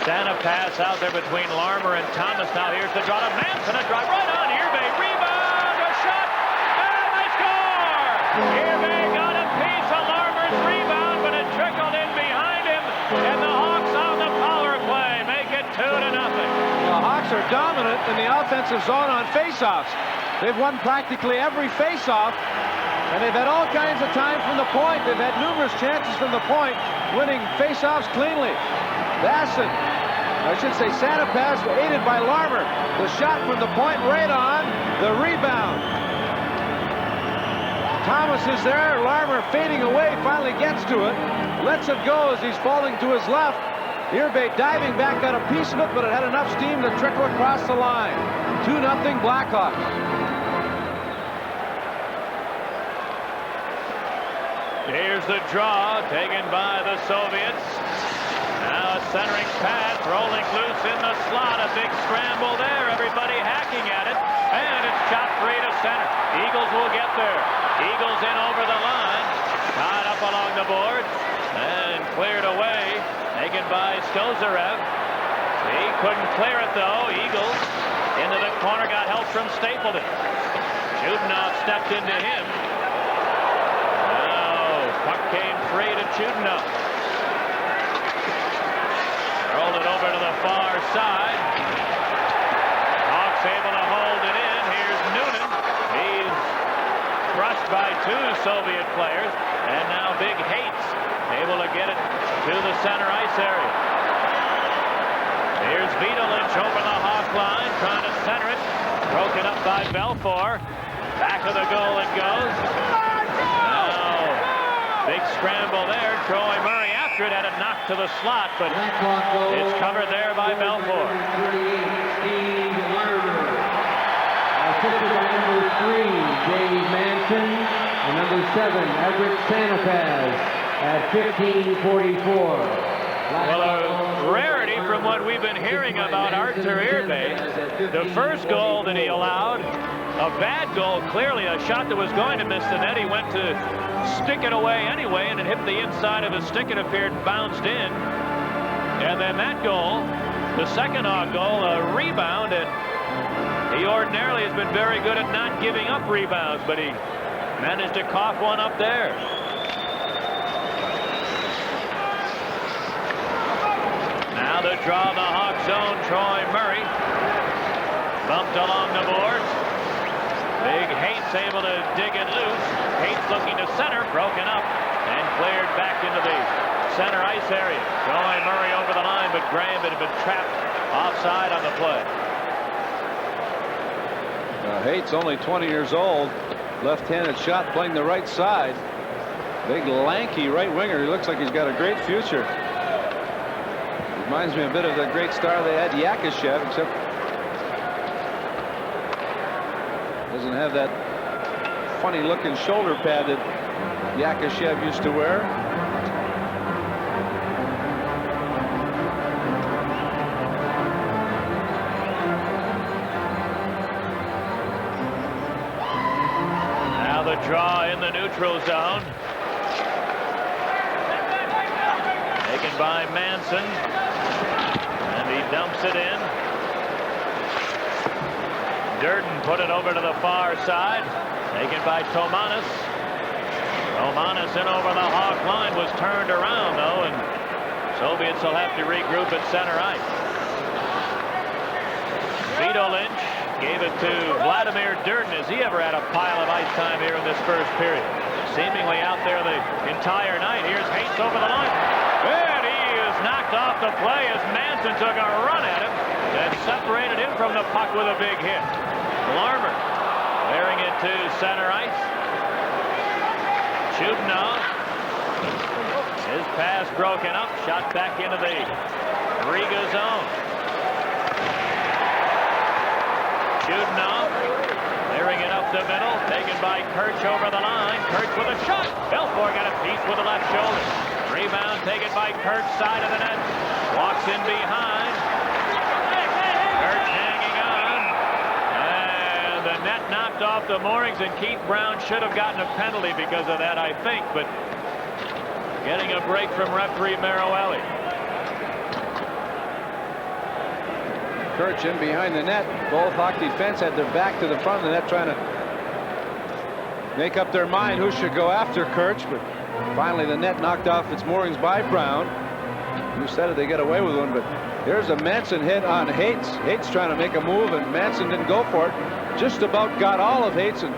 Santa pass out there between Larmer and Thomas. Now here's the draw to Manson. A drive right on Irbe. Rebound. A shot. And they score. Irbe got a piece of Larmer's rebound, but it trickled in behind him. And the Hawks on the power play make it 2-0. The Hawks are dominant in the offensive zone on faceoffs. They've won practically every faceoff, and they've had all kinds of time from the point. They've had numerous chances from the point, winning faceoffs cleanly. Santa pass aided by Larmer. The shot from the point right on. The rebound. Thomas is there. Larmer fading away, finally gets to it. Lets it go as he's falling to his left. Irbe diving back, got a piece of it, but it had enough steam to trickle across the line. 2-0 Blackhawks. Here's the draw taken by the Soviets. Now a centering pass, rolling loose in the slot. A big scramble there. Everybody hacking at it. And it's shot free to center. Eagles will get there. Eagles in over the line. Tied up along the boards. And cleared away. Taken by Stozarev. He couldn't clear it, though. Eagles into the corner. Got help from Stapleton. Chudinov stepped into him. Now puck came free to Chudinov. Rolled it over to the far side. Hawks able to hold it in. Here's Noonan. He's crushed by 2 Soviet players. And now Big Hates able to get it to the center ice area. Here's Vitalich over the Hawk line, trying to center it. Broken up by Belfour. Back of the goal it goes. Now, big scramble there. Troy Murray after it had it knocked to the slot, but it's covered there by Belfour. Steve Larmer. Assisted by number 3, Dave Manson, and number 7, Everett Sanapaz at 15:44. Well, a rarity from what we've been hearing about Artur Irbe. The first goal that he allowed, a bad goal, clearly a shot that was going to miss the net. He went to stick it away anyway, and it hit the inside of his stick, it appeared, and bounced in. And then that goal, the second Hawk goal, a rebound, and he ordinarily has been very good at not giving up rebounds, but he managed to cough one up there. Now the draw in the Hawk zone. Troy Murray bumped along the boards. Big Hates able to dig it loose. Hates looking to center, broken up and cleared back into the center ice area. Troy Murray over the line, but Graham had been trapped offside on the play. Hates only 20 years old. Left-handed shot, playing the right side. Big lanky right winger. He looks like he's got a great future. Reminds me a bit of the great star they had, Yakashev, except doesn't have that funny looking shoulder pad that Yakashev used to wear. Now the draw in the neutral zone. Taken by Manson, and he dumps it in. Durden put it over to the far side. Taken by Tomanis. Tomanis in over the Hawk line, was turned around though, and Soviets will have to regroup at center ice. Vito Lynch gave it to Vladimir Durden. Has he ever had a pile of ice time here in this first period? Seemingly out there the entire night. Here's Hates over the line. And he is knocked off the play as Manson took a run at him and separated him from the puck with a big hit. Larmer clearing it to center ice. Chudinov. His pass broken up. Shot back into the Riga zone. Chudinov clearing it up the middle. Taken by Kirch over the line. Kirch with a shot. Belfour got a piece with the left shoulder. Rebound taken by Kirch, side of the net. Walks in behind. Kirch hanging on. And the net knocked off the moorings, and Keith Brown should have gotten a penalty because of that, I think. But getting a break from referee Maroelli. Kirch in behind the net. Both Hawk defense had their back to the front of the net, trying to make up their mind who should go after Kirch, but finally the net knocked off its moorings by Brown. Who said it, they get away with one, but here's a Manson hit on Hates. Hates trying to make a move, and Manson didn't go for it. Just about got all of Hates and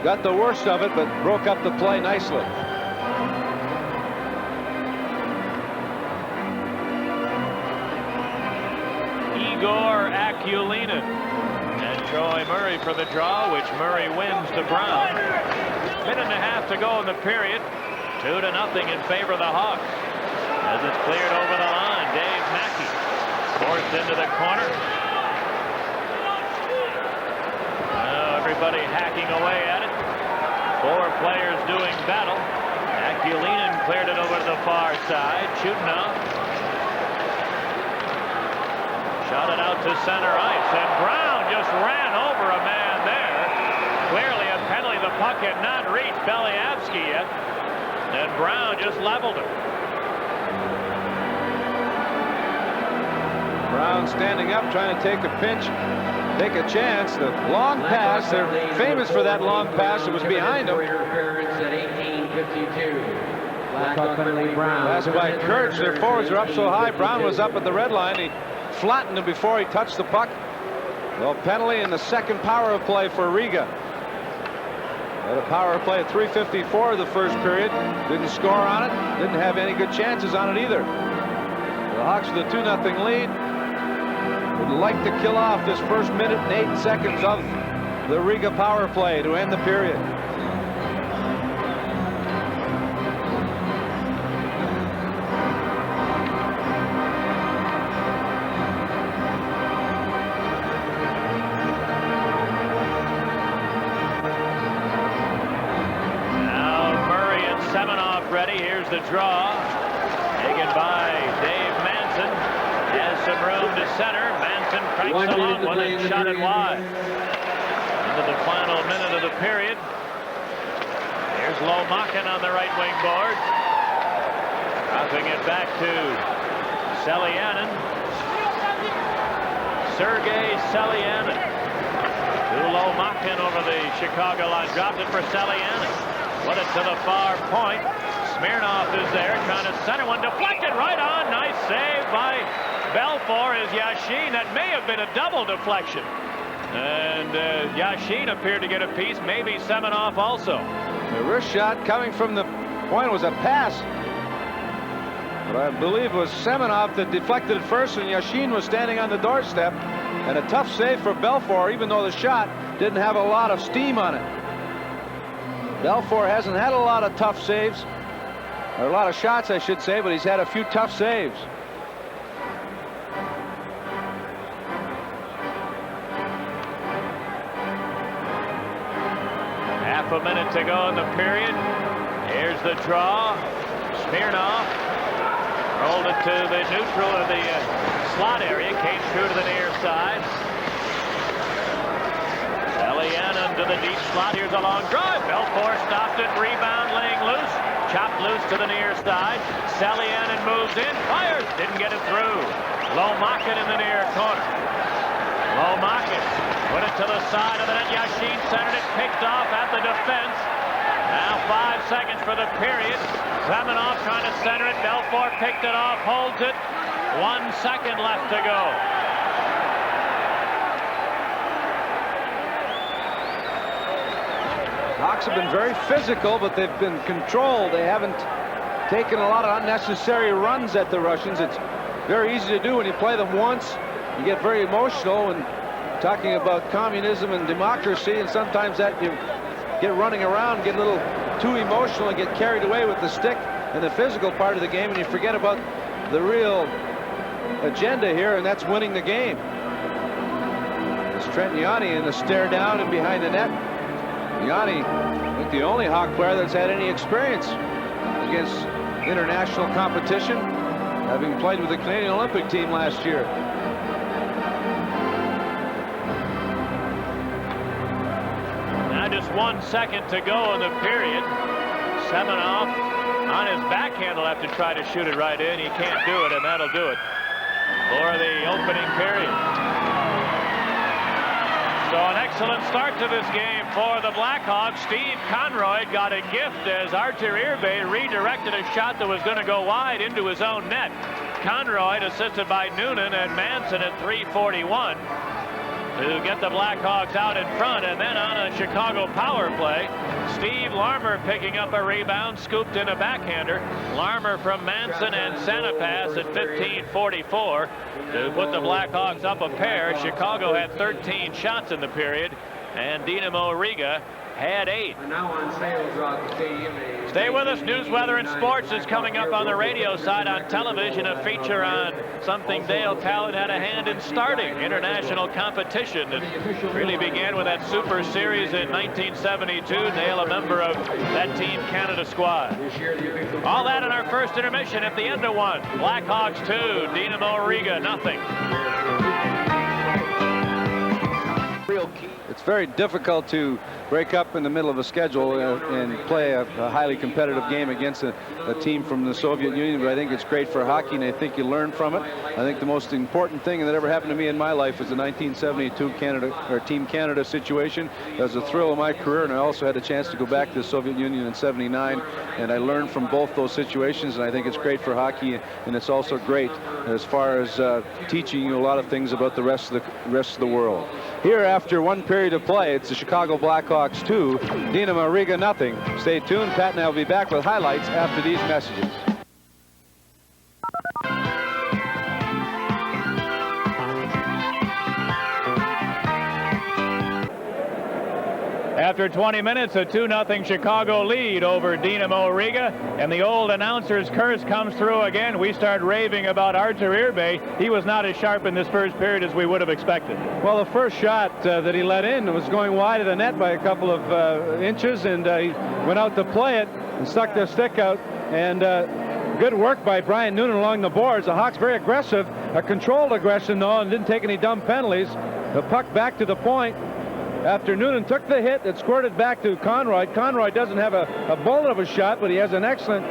got the worst of it, but broke up the play nicely. Igor Akulinin and Troy Murray for the draw, which Murray wins to Brown. Minute and a half to go in the period. 2-0 in favor of the Hawks. As it's cleared over the line, Dave Mackey forced into the corner. Now everybody hacking away at it. 4 players doing battle. Akulinin cleared it over to the far side. Chudinov shot it out to center ice, and Brown just ran over a man there. Clearly a penalty. The puck had not reached Beliavsky yet, and Brown just leveled him. Brown standing up, trying to take a pinch, take a chance. The long pass, they're famous for that long pass. It was behind him. Pass by Kirch. Their forwards are up so high. Brown was up at the red line. He flattened him before he touched the puck. Well, penalty in the second power play for Riga. Had a power play at 3:54 of the first period. Didn't score on it. Didn't have any good chances on it either. The Hawks with a 2-0 lead would like to kill off this first minute and 8 seconds of the Riga power play to end the period. Ready. Here's the draw. Taken by Dave Manson. Has some room to center. Manson cranks along one and shot it wide. Into the final minute of the period. Here's Lomakin on the right wing board. Dropping it back to Selyanin. Sergei Selyanin. To Lomakin over the Chicago line. Dropped it for Selyanin. Put it to the far point. Smirnoff is there trying to center one. Deflected right on. Nice save by Belfour is Yashin. That may have been a double deflection. And Yashin appeared to get a piece, maybe Semenoff also. The wrist shot coming from the point was a pass. But I believe it was Semenoff that deflected it first, and Yashin was standing on the doorstep. And a tough save for Belfour, even though the shot didn't have a lot of steam on it. Belfour hasn't had a lot of tough saves, or a lot of shots, I should say, but he's had a few tough saves. Half a minute to go in the period. Here's the draw. Smirnoff rolled it to the neutral of the slot area. Came through to the near side. Elianen to the deep slot. Here's a long drive. Belfour stopped it. Rebound laying loose. Chopped loose to the near side. Elianen moves in. Fires. Didn't get it through. Lomakin in the near corner. Lomakin put it to the side of the net. Yashin centered it. Picked off at the defense. Now 5 seconds for the period. Semenoff trying to center it. Belfour picked it off. Holds it. 1 second left to go. Hawks have been very physical, but they've been controlled. They haven't taken a lot of unnecessary runs at the Russians. It's very easy to do when you play them once. You get very emotional when talking about communism and democracy, and sometimes that you get running around, get a little too emotional, and get carried away with the stick and the physical part of the game, and you forget about the real agenda here, and that's winning the game. It's Trent Yanni in the stare down and behind the net. Yanni, I think the only Hawk player that's had any experience against international competition, having played with the Canadian Olympic team last year. Now just 1 second to go in the period. Semenoff on his backhand will have to try to shoot it right in. He can't do it, and that'll do it for the opening period. So an excellent start to this game for the Blackhawks. Steve Conroy got a gift as Archer Irbe redirected a shot that was going to go wide into his own net. Conroy assisted by Noonan and Manson at 3:41 to get the Blackhawks out in front, and then on a Chicago power play, Steve Larmer picking up a rebound, scooped in a backhander. Larmer from Manson and Sanapass at 15:44 to put the Blackhawks up a pair. Chicago had 13 shots in the period, and Dinámo Riga had 8. Stay with us. News, weather, and sports is coming up on the radio side. On television, a feature on something Dale Talon had a hand in starting, international competition that really began with that Super Series in 1972. Dale, a member of that Team Canada squad. All that in our first intermission at the end of one. Blackhawks 2, Dinámo Riga nothing. It's very difficult to break up in the middle of a schedule and play a highly competitive game against a team from the Soviet Union, but I think it's great for hockey, and I think you learn from it. I think the most important thing that ever happened to me in my life was the 1972 Team Canada situation. It was a thrill of my career, and I also had a chance to go back to the Soviet Union in '79, and I learned from both those situations, and I think it's great for hockey, and it's also great as far as teaching you a lot of things about the rest of the world. Here, after one period of play, it's the Chicago Blackhawks 2, Dinámo Riga nothing. Stay tuned. Pat and I will be back with highlights after these messages. After 20 minutes, a 2-0 Chicago lead over Dinámo Riga, and the old announcer's curse comes through again. We start raving about Archer Irbe. He was not as sharp in this first period as we would have expected. Well, the first shot that he let in was going wide of the net by a couple of inches, and he went out to play it and stuck the stick out, and good work by Brian Noonan along the boards. The Hawks very aggressive, a controlled aggression though, and didn't take any dumb penalties. The puck back to the point. After Noonan took the hit, it squirted back to Conroy. Conroy doesn't have a bullet of a shot, but he has an excellent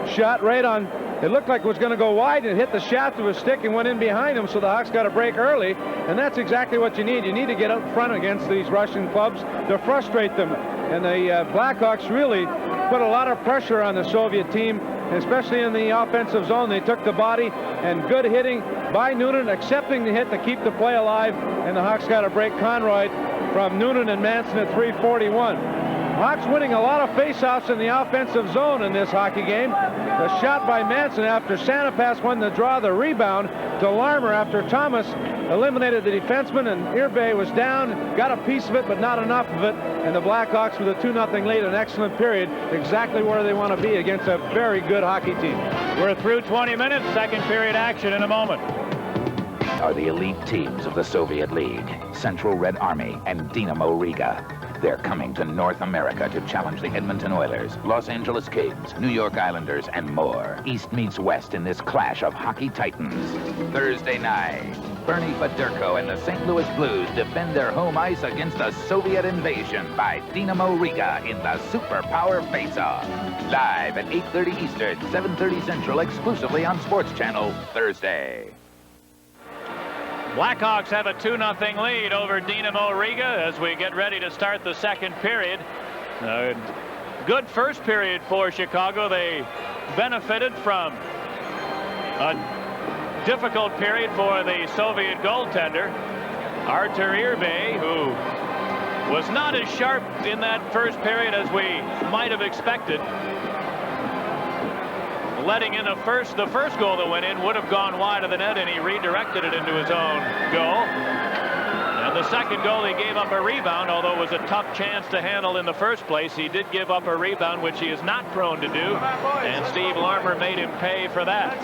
shot right on. It looked like it was going to go wide and hit the shaft of his stick and went in behind him, so the Hawks got a break early, and that's exactly what you need. You need to get up front against these Russian clubs to frustrate them, and the Blackhawks really put a lot of pressure on the Soviet team especially in the offensive zone. They took the body, and good hitting by Noonan, accepting the hit to keep the play alive, and the Hawks got a break. Conroy from Noonan and Manson at 3:41. Hawks winning a lot of faceoffs in the offensive zone in this hockey game. The shot by Manson after Sanapass won the draw, the rebound to Larmer after Thomas eliminated the defenseman, and Irbe was down, got a piece of it, but not enough of it, and the Blackhawks with a 2-0 lead, an excellent period, exactly where they want to be against a very good hockey team. We're through 20 minutes, second period action in a moment. Are the elite teams of the Soviet League, Central Red Army and Dinamo Riga. They're coming to North America to challenge the Edmonton Oilers, Los Angeles Kings, New York Islanders, and more. East meets West in this clash of hockey titans. Thursday night, Bernie Federko and the St. Louis Blues defend their home ice against a Soviet invasion by Dinamo Riga in the Superpower Face-Off. Live at 8:30 Eastern, 7:30 Central, exclusively on Sports Channel, Thursday. Blackhawks have a 2-0 lead over Dinamo Riga as we get ready to start the second period. Good first period for Chicago. They benefited from a difficult period for the Soviet goaltender, Artur Irbe, who was not as sharp in that first period as we might have expected. Letting in the first goal that went in would have gone wide of the net, and he redirected it into his own goal. And the second goal, he gave up a rebound, although it was a tough chance to handle in the first place. He did give up a rebound, which he is not prone to do, and Steve Larmer made him pay for that.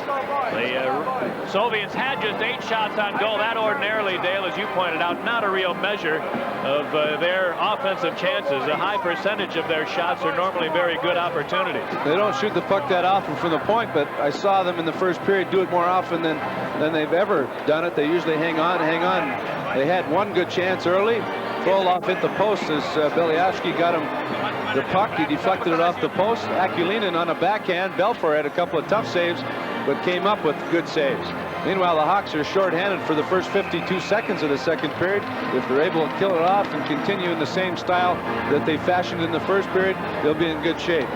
The Soviets had just 8 shots on goal. That ordinarily, Dale, as you pointed out, not a real measure of their offensive chances. A high percentage of their shots are normally very good opportunities. They don't shoot the puck that often from the point, but I saw them in the first period do it more often than they've ever done it. They usually hang on. They had one good chance early. Frolov hit the post as Beliashki got him the puck. He deflected it off the post. Akulinin on a backhand. Belfour had a couple of tough saves, but came up with good saves. Meanwhile, the Hawks are shorthanded for the first 52 seconds of the second period. If they're able to kill it off and continue in the same style that they fashioned in the first period, they'll be in good shape.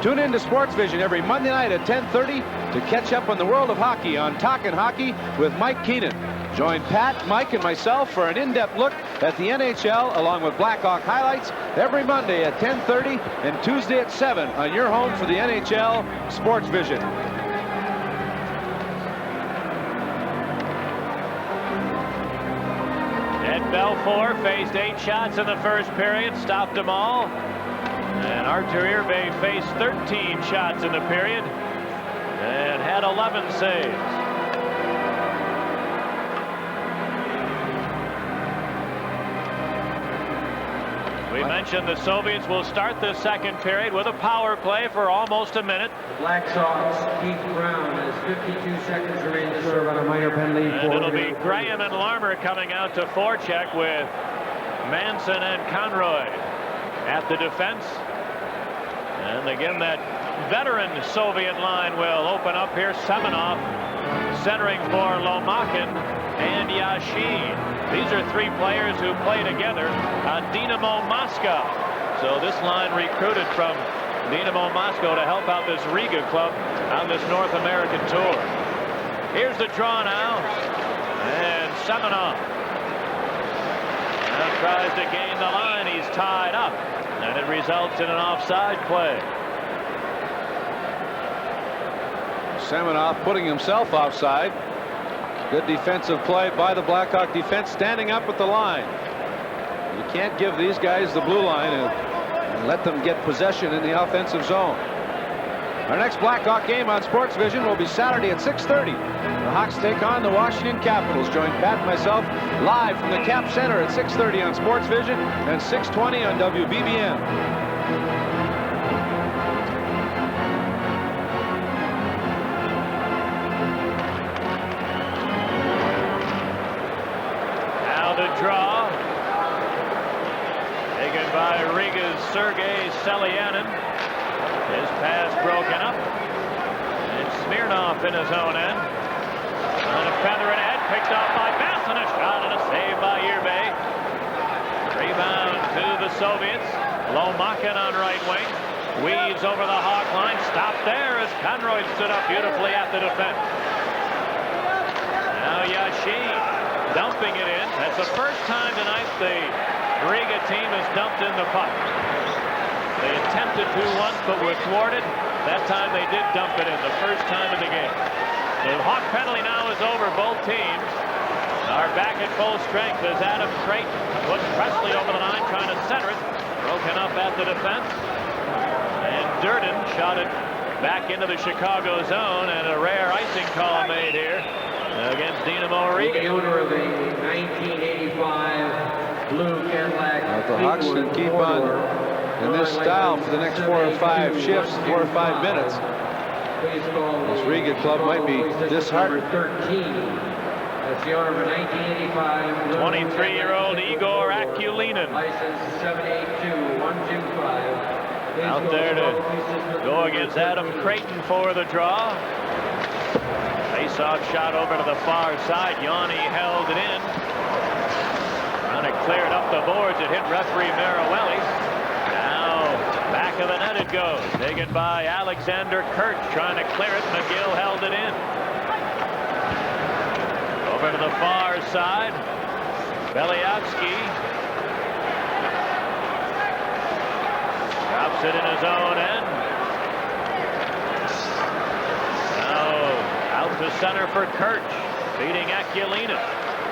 Tune in to Sports Vision every Monday night at 10:30 to catch up on the world of hockey on Talkin' Hockey with Mike Keenan. Join Pat, Mike, and myself for an in-depth look at the NHL along with Blackhawk highlights every Monday at 10:30 and Tuesday at 7 on your home for the NHL Sports Vision. Ed Belfour faced 8 shots in the first period, stopped them all. And Artur Irbe faced 13 shots in the period and had 11 saves. We mentioned the Soviets will start the second period with a power play for almost a minute. Black Sox, Keith Brown has 52 seconds remaining to serve on a minor penalty. And it'll be Graham and Larmer coming out to forecheck with Manson and Conroy at the defense. And again, that veteran Soviet line will open up here. Semenov centering for Lomakin and Yashin. These are 3 players who play together on Dinamo Moscow. So this line recruited from Dinamo Moscow to help out this Riga club on this North American tour. Here's the draw now. And Semenov now tries to gain the line. He's tied up. And it results in an offside play. Semenov putting himself offside. Good defensive play by the Blackhawk defense, standing up at the line. You can't give these guys the blue line and let them get possession in the offensive zone. Our next Blackhawk game on Sports Vision will be Saturday at 6:30. The Hawks take on the Washington Capitals. Join Pat and myself live from the Cap Center at 6:30 on Sports Vision and 6:20 on WBBM. Draw taken by Riga's Sergei Selyanin. His pass broken up. And Smirnov in his own end. On a feather and head, picked off by Bass, and a shot and a save by Irbe. Rebound to the Soviets. Lomakin on right wing. Weaves over the Hawk line. Stopped there as Conroy stood up beautifully at the defense. Now Yashin dumping it in. That's the first time tonight the Riga team has dumped in the puck. They attempted to once but were thwarted. That time they did dump it in, the first time in the game. The Hawk penalty now is over. Both teams are back at full strength as Adam Creighton puts Presley over the line, trying to center it. Broken up at the defense. And Durden shot it back into the Chicago zone, and a rare icing call made here against Dinamo Riga. The owner of the 1985 blue Cadillac. The Hawks can keep on in this style for the next 4 or 5 shifts, 4 or 5 minutes. This Riga club might be disheartened. 13. That's the owner of a 1985 blue 23-year-old Igor Akulinin. License 782-125. Out there to go against Adam Creighton for the draw. Face-off shot over to the far side. Yanni held it in. Trying to clear it up the boards. It hit referee Marawelli. Now back of the net it goes. Taken by Alexander Kurtz. Trying to clear it. McGill held it in. Over to the far side. Beliavsky drops it in his own end. Out to center for Kirch, beating Akulinin.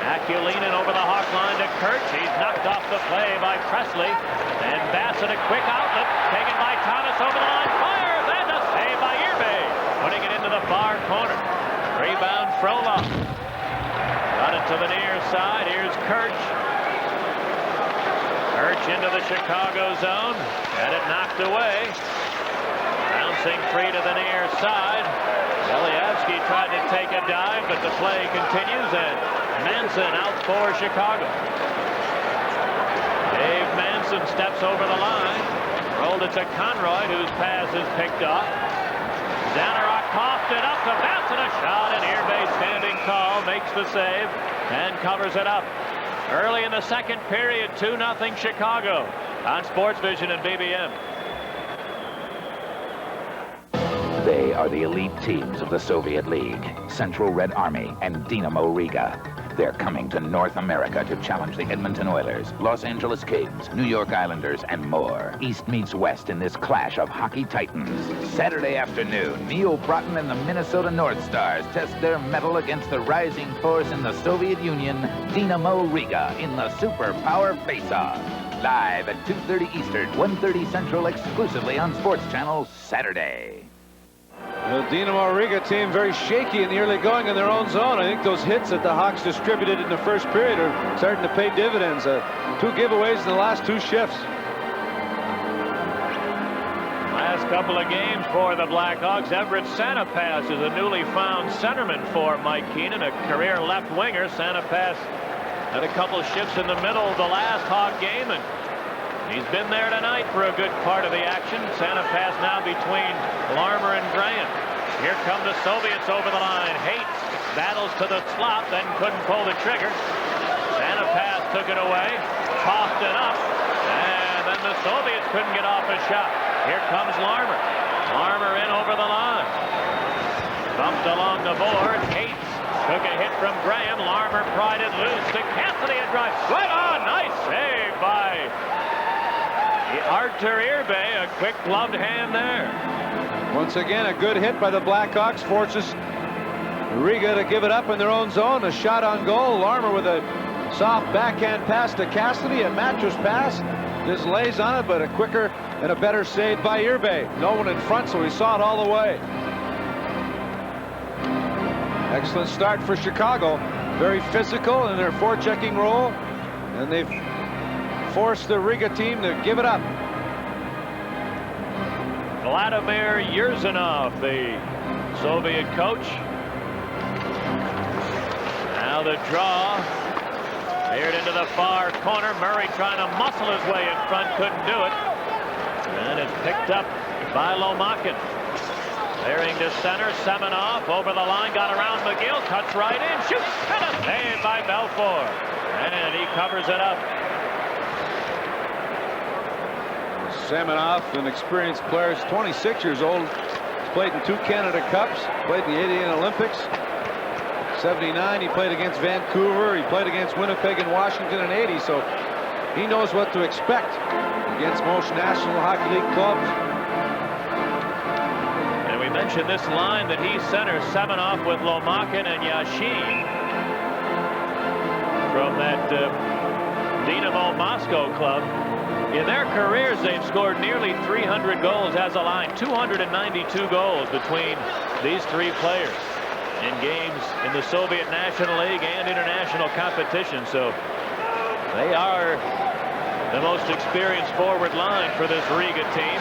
Akulinin over the Hawk line to Kirch. He's knocked off the play by Presley. And Bassett, a quick outlet, taken by Thomas over the line. Fires, and a save by Irbe. Putting it into the far corner. Rebound, Frolov. Got it to the near side. Here's Kirch. Kirch into the Chicago zone. Had it knocked away. Bouncing free to the near side. Beliavsky tried to take a dive, but the play continues, and Manson out for Chicago. Dave Manson steps over the line. Rolled it to Conroy, whose pass is picked off. Zanarok coughed it up to Bassett. A shot, and Irbe standing tall makes the save and covers it up. Early in the second period, 2-0 Chicago on Sports Vision and BBM. They are the elite teams of the Soviet League, Central Red Army and Dinamo Riga. They're coming to North America to challenge the Edmonton Oilers, Los Angeles Kings, New York Islanders, and more. East meets West in this clash of hockey titans. Saturday afternoon, Neil Broughton and the Minnesota North Stars test their mettle against the rising force in the Soviet Union, Dinamo Riga, in the Superpower Face-Off. Live at 2:30 Eastern, 1:30 Central, exclusively on Sports Channel, Saturday. The Dinamo Riga team very shaky in the early going in their own zone. I think those hits that the Hawks distributed in the first period are starting to pay dividends. 2 giveaways in the last 2 shifts. Last couple of games for the Blackhawks. Everett Santapass is a newly found centerman for Mike Keenan, a career left winger. Santapass had a couple shifts in the middle of the last Hawk game, and he's been there tonight for a good part of the action. Santapass now between Larmer and Graham. Here come the Soviets over the line. Hates battles to the slot, then couldn't pull the trigger. Santapass took it away, coughed it up, and then the Soviets couldn't get off a shot. Here comes Larmer. Larmer in over the line. Bumped along the board. Hates took a hit from Graham. Larmer pried it loose to Cassidy and drive. Right on! Nice save by Artur Irbe. A quick gloved hand there. Once again, a good hit by the Blackhawks forces Riga to give it up in their own zone. A shot on goal. Larmer with a soft backhand pass to Cassidy. A mattress pass. Just lays on it, but a quicker and a better save by Irbe. No one in front, so he saw it all the way. Excellent start for Chicago. Very physical in their forechecking role, and they've forced the Riga team to give it up. Vladimir Yurzanov, the Soviet coach. Now the draw. Cleared into the far corner. Murray trying to muscle his way in front, couldn't do it. And it's picked up by Lomakin. Clearing to center, Semenov over the line, got around McGill, cuts right in, shoots, and a save by Belfour. And he covers it up. Samanoff, an experienced player, is 26 years old. He's played in 2 Canada Cups, played in the 88 Olympics. 79, he played against Vancouver. He played against Winnipeg and Washington in 80, so he knows what to expect against most National Hockey League clubs. And we mentioned this line that he centers Samanoff with Lomakin and Yashin from that Dinamo Moscow club. In their careers, they've scored nearly 300 goals as a line, 292 goals between these 3 players in games in the Soviet National League and international competition. So they are the most experienced forward line for this Riga team.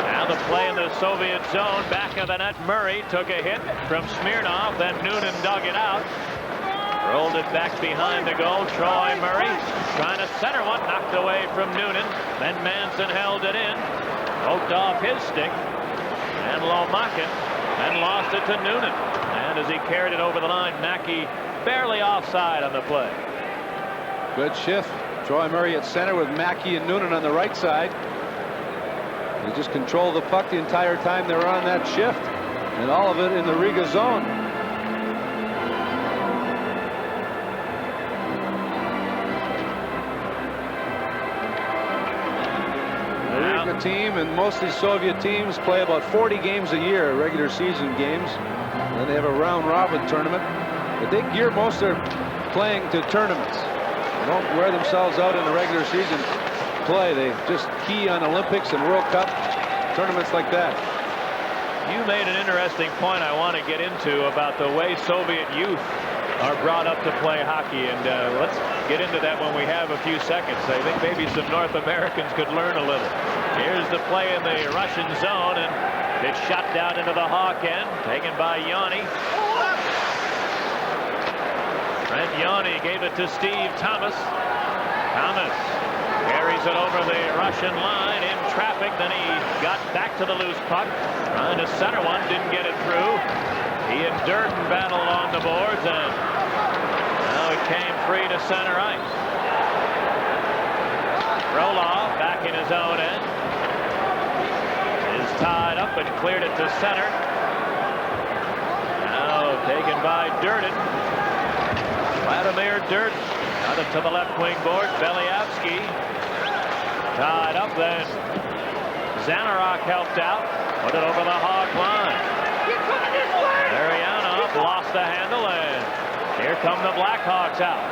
Now the play in the Soviet zone, back of the net. Murray took a hit from Smirnov, then Noonan dug it out. Rolled it back behind the goal. Troy Murray trying to center one, knocked away from Noonan. Then Manson held it in, poked off his stick, and Lomakin, and lost it to Noonan. And as he carried it over the line, Mackey barely offside on the play. Good shift. Troy Murray at center with Mackey and Noonan on the right side. They just controlled the puck the entire time they were on that shift, and all of it in the Riga zone. Team and most of these Soviet teams play about 40 games a year, regular season games. Then they have a round-robin tournament, but they gear most of their playing to tournaments. They don't wear themselves out in the regular season play. They just key on Olympics and World Cup tournaments like that. You made an interesting point I want to get into about the way Soviet youth are brought up to play hockey, and let's get into that when we have a few seconds. I think maybe some North Americans could learn a little. Here's the play in the Russian zone, and it's shot down into the Hawk end, taken by Yanni. Trent Yanni gave it to Steve Thomas. Thomas carries it over the Russian line in traffic, then he got back to the loose puck, trying to center one, didn't get it through. He and Durden battled along the boards, and now it came free to center ice. Roloff back in his own end. Is tied up and cleared it to center. Now taken by Durden. Vladimir Durden. Got it to the left wing board. Belyavsky tied up then. Zanarok helped out. Put it over the Hawk line. Marianov lost the handle, and here come the Blackhawks out.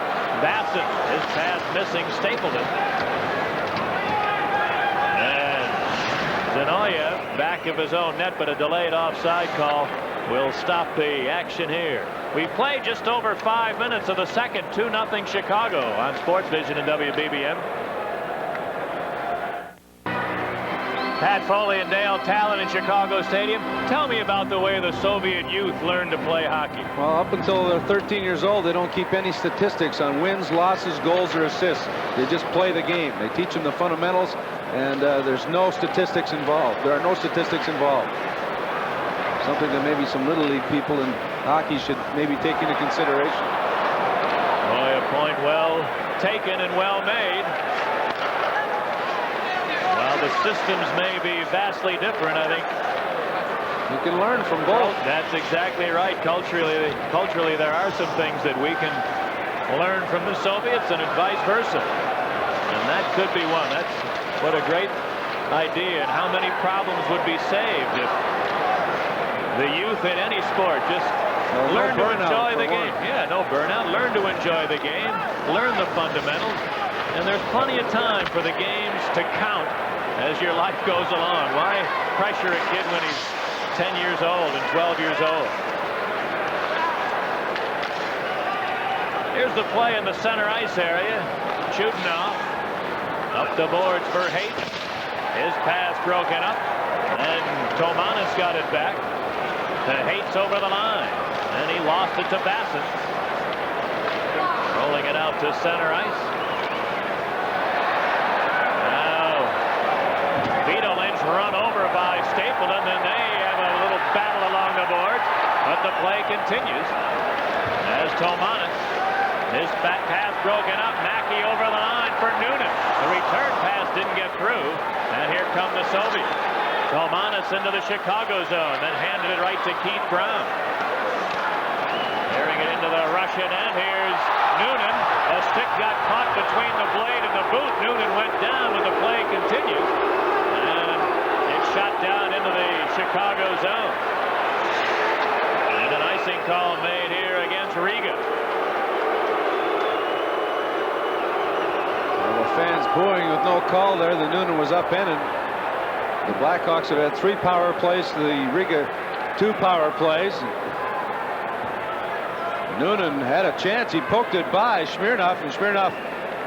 Basson, his pass missing, Stapleton. And Zinoyev back of his own net, but a delayed offside call will stop the action here. We played just over 5 minutes of the second. 2-0 Chicago on Sports Vision and WBBM. Pat Foley and Dale Talon in Chicago Stadium. Tell me about the way the Soviet youth learned to play hockey. Well, up until they're 13 years old, they don't keep any statistics on wins, losses, goals, or assists. They just play the game. They teach them the fundamentals, and there's no statistics involved. There are no statistics involved. Something that maybe some Little League people in hockey should maybe take into consideration. Boy, a point well taken and well made. While the systems may be vastly different, I think you can learn from both. That's exactly right. Culturally, there are some things that we can learn from the Soviets and vice versa. And that could be one. That's what a great idea, and how many problems would be saved if the youth in any sport just learn to enjoy the game. Yeah, no burnout. Learn to enjoy the game. Learn the fundamentals. And there's plenty of time for the games to count as your life goes along. Why pressure a kid when he's 10 years old and 12 years old? Here's the play in the center ice area. Chudinov up the boards for Haight. His pass broken up, and Tomanis got it back. Haight's over the line, and he lost it to Basson. Rolling it out to center ice. Now, Vito Lynch run over by Stapleton, and they have a little battle along the boards, but the play continues as Tomanis. His back pass broken up. Mackey over the line for Noonan. The return pass didn't get through. And here come the Soviets. Tomanis into the Chicago zone, then handed it right to Keith Brown. Clearing it into the Russian end. Here's Noonan. A stick got caught between the blade and the boot. Noonan went down, but the play continues. And it's shot down into the Chicago zone. And an icing call made here against Riga. Well, the fans booing with no call there. The Noonan was upended. The Blackhawks have had 3 power plays to the Riga 2 power plays. Noonan had a chance. He poked it by Smirnoff, and Smirnoff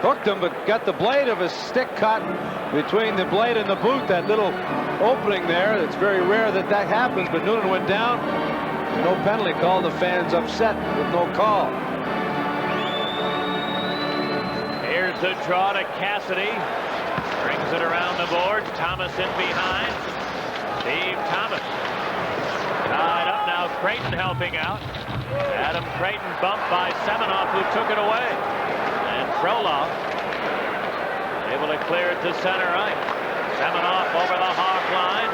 hooked him, but got the blade of his stick caught between the blade and the boot. That little opening there. It's very rare that that happens, but Noonan went down. No penalty call. The fans upset with no call. Here's the draw to Cassidy. Brings it around the boards. Thomas in behind. Steve Thomas. Tied up now. Creighton helping out. Adam Creighton bumped by Semenoff, who took it away. And Frolov able to clear it to center right. Semenoff over the Hawk line.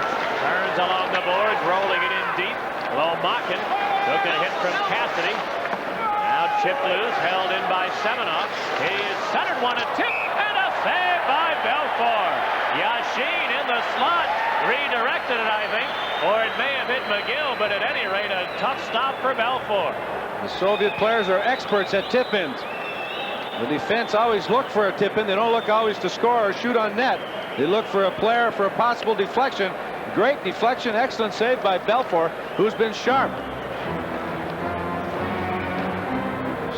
Turns along the boards, rolling it in deep. Lomakin took a hit from Cassidy. Now chipped loose, held in by Semenoff. He is centered one, a tip, and a save by Belfour. Yashin in the slot. Redirected it, I think, or it may have hit McGill, but at any rate, a tough stop for Belfour. The Soviet players are experts at tip-ins. The defense always look for a tip-in. They don't look always to score or shoot on net. They look for a player for a possible deflection. Great deflection, excellent save by Belfour, who's been sharp.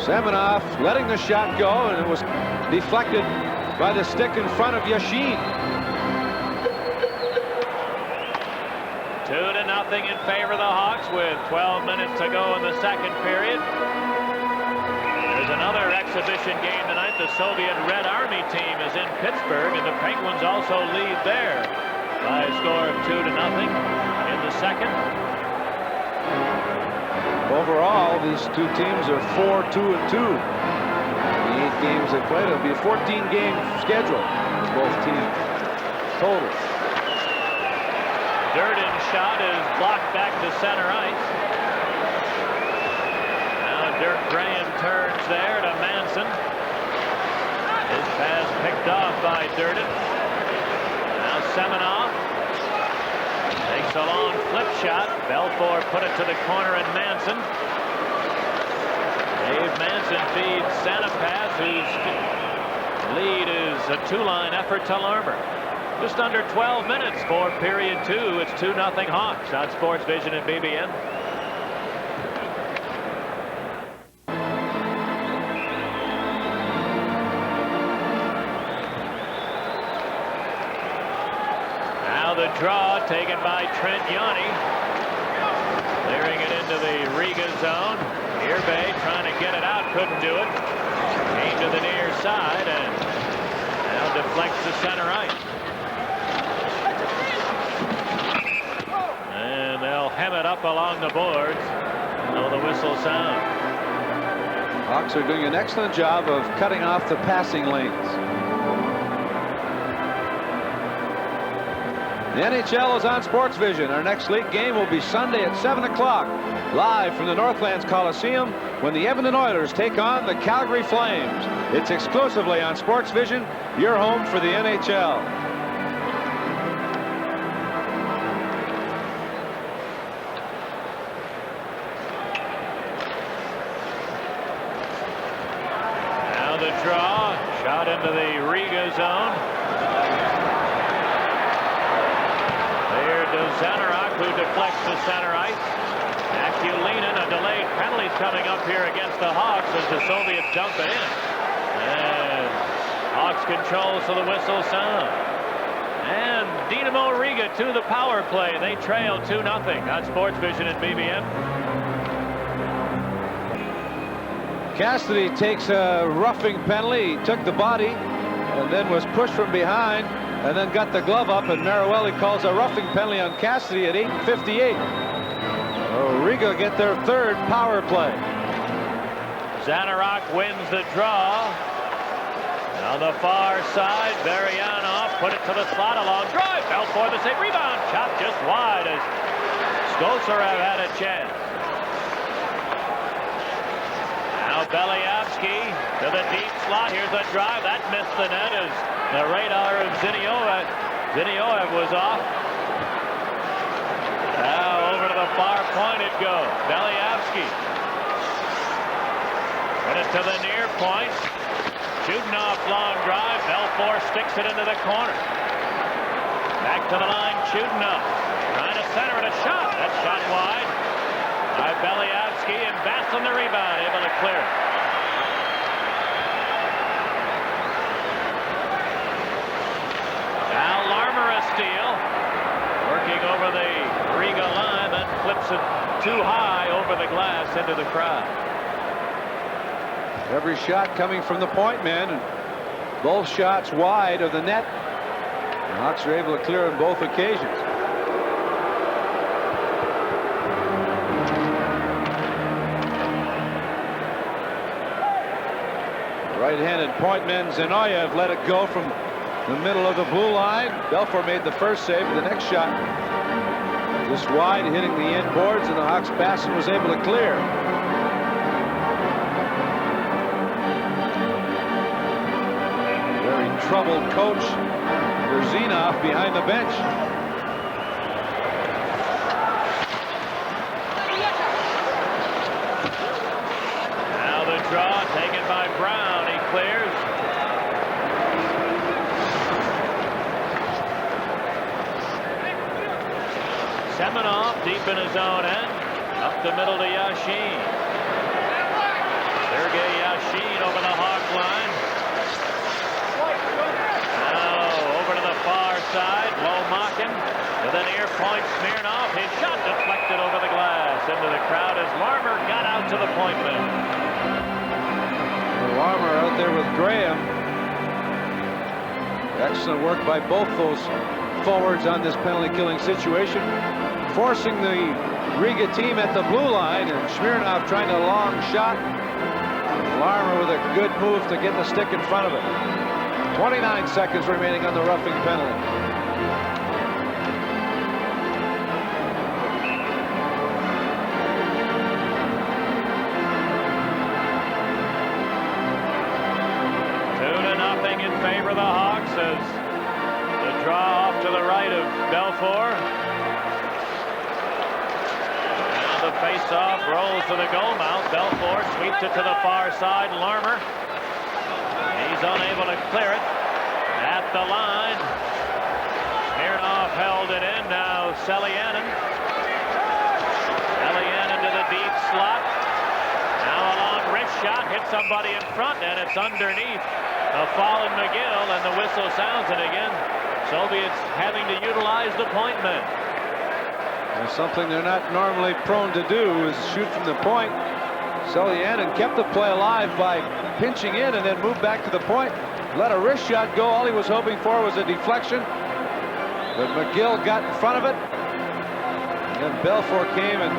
Semenoff letting the shot go, and it was deflected by the stick in front of Yashin. 2-0 in favor of the Hawks with 12 minutes to go in the second period. There's another exhibition game tonight. The Soviet Red Army team is in Pittsburgh, and the Penguins also lead there by a score of 2-0 in the second. Overall, these two teams are 4-2-2. The 8 games they played, it'll be a 14-game schedule. Both teams total. Durden's shot is blocked back to center ice. Now Dirk Graham turns there to Manson. His pass picked off by Durden. Now Semenoff takes a long flip shot. Belfour put it to the corner, and Manson. Dave Manson feeds Sanapass, whose lead is a 2-line effort to Larmer. Just under 12 minutes for period 2. It's 2-0 Hawks on Sports Vision and BBN. Now the draw taken by Trent Yanni. Clearing it into the Riga zone. Irbe trying to get it out, couldn't do it. Came to the near side and now deflects to center ice. Hem it up along the boards. No, the whistle sound. Hawks are doing an excellent job of cutting off the passing lanes. The NHL is on Sports Vision. Our next league game will be Sunday at 7 o'clock, live from the Northlands Coliseum, when the Edmonton Oilers take on the Calgary Flames. It's exclusively on Sports Vision, your home for the NHL. Draw, shot into the Riga zone. There to Zanarok, who deflects to center ice. Akulinen, a delayed penalty coming up here against the Hawks as the Soviets dump it in. And Hawks control, so the whistle sound. And Dinamo Riga to the power play. They trail 2-0 on Sports Vision and BBN. Cassidy takes a roughing penalty. He took the body and then was pushed from behind and then got the glove up, and Maruelli calls a roughing penalty on Cassidy at 8:58. Riga get their 3rd power play. Zanarok wins the draw. On the far side, Varianov put it to the slot, a long drive, fell for the save, rebound, shot just wide as Skosarev had a chance. Now Beliavsky to the deep slot, here's a drive, that missed the net as the radar of Zinioev was off. Now over to the far point it goes, Beliavsky. Put it to the near point. Chudnov's long drive. Belfour sticks it into the corner. Back to the line, Chudnov. Trying to center it, a shot. That shot wide by Beliavsky, and Bass on the rebound, able to clear it. Now Larmer a steal. Working over the Riga line, then flips it too high over the glass into the crowd. Every shot coming from the point man, and both shots wide of the net. The Hawks are able to clear on both occasions. Right-handed point man Zinoyev let it go from the middle of the blue line. Belfour made the first save. The next shot just wide, hitting the end boards, and the Hawks Basson was able to clear. Troubled coach Yerzinov behind the bench. Now the draw taken by Brown. He clears. Semenov deep in his own end. Up the middle to Yashin. Sergei Yashin over the Hawk line. Far side, Lomakin to the near point, Smirnov, his shot deflected over the glass into the crowd as Larmer got out to the point man. Larmer out there with Graham. Excellent work by both those forwards on this penalty killing situation, forcing the Riga team at the blue line, and Smirnov trying a long shot. Larmer with a good move to get the stick in front of it. 29 seconds remaining on the roughing penalty. Two to nothing in favor of the Hawks as the draw off to the right of Belfour. Now the face-off rolls to the goal mouth. Belfour sweeps it to the far side. Larmer. He's unable to clear it at the line. Smirnov held it in. Now Selianin. Selianin to the deep slot. Now a long wrist shot hits somebody in front, and it's underneath a fallen McGill, and the whistle sounds it again. Soviets having to utilize the point men. And something they're not normally prone to do is shoot from the point. Selianin kept the play alive by pinching in and then moved back to the point. Let a wrist shot go. All he was hoping for was a deflection. But McGill got in front of it. And then Belfour came and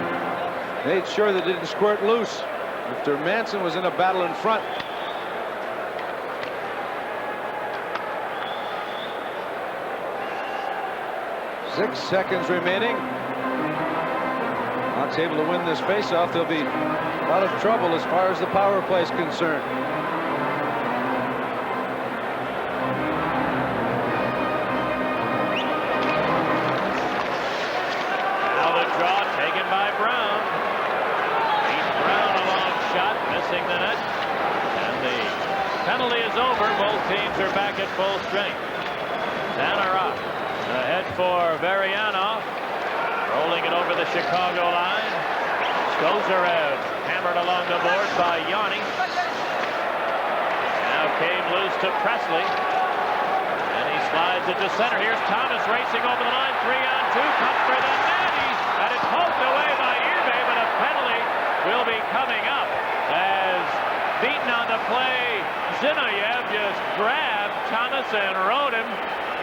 made sure that it didn't squirt loose after Manson was in a battle in front. Six seconds remaining. Hawks able to win this faceoff. They'll be out of trouble as far as the power play is concerned. Now the draw taken by Brown. Beats Brown, a long shot, missing the net. And the penalty is over. Both teams are back at full strength. Zanarok ahead for Varianov. Rolling it over the Chicago line. Skosarev hammered along the boards by Yanni. Now came loose to Presley. And he slides it to center. Here's Thomas racing over the line. 3-on-2. Comes for the net. He's had it poked away by Irbe, but a penalty will be coming up as beaten on the play. Zinoyev just grabbed Thomas and rode him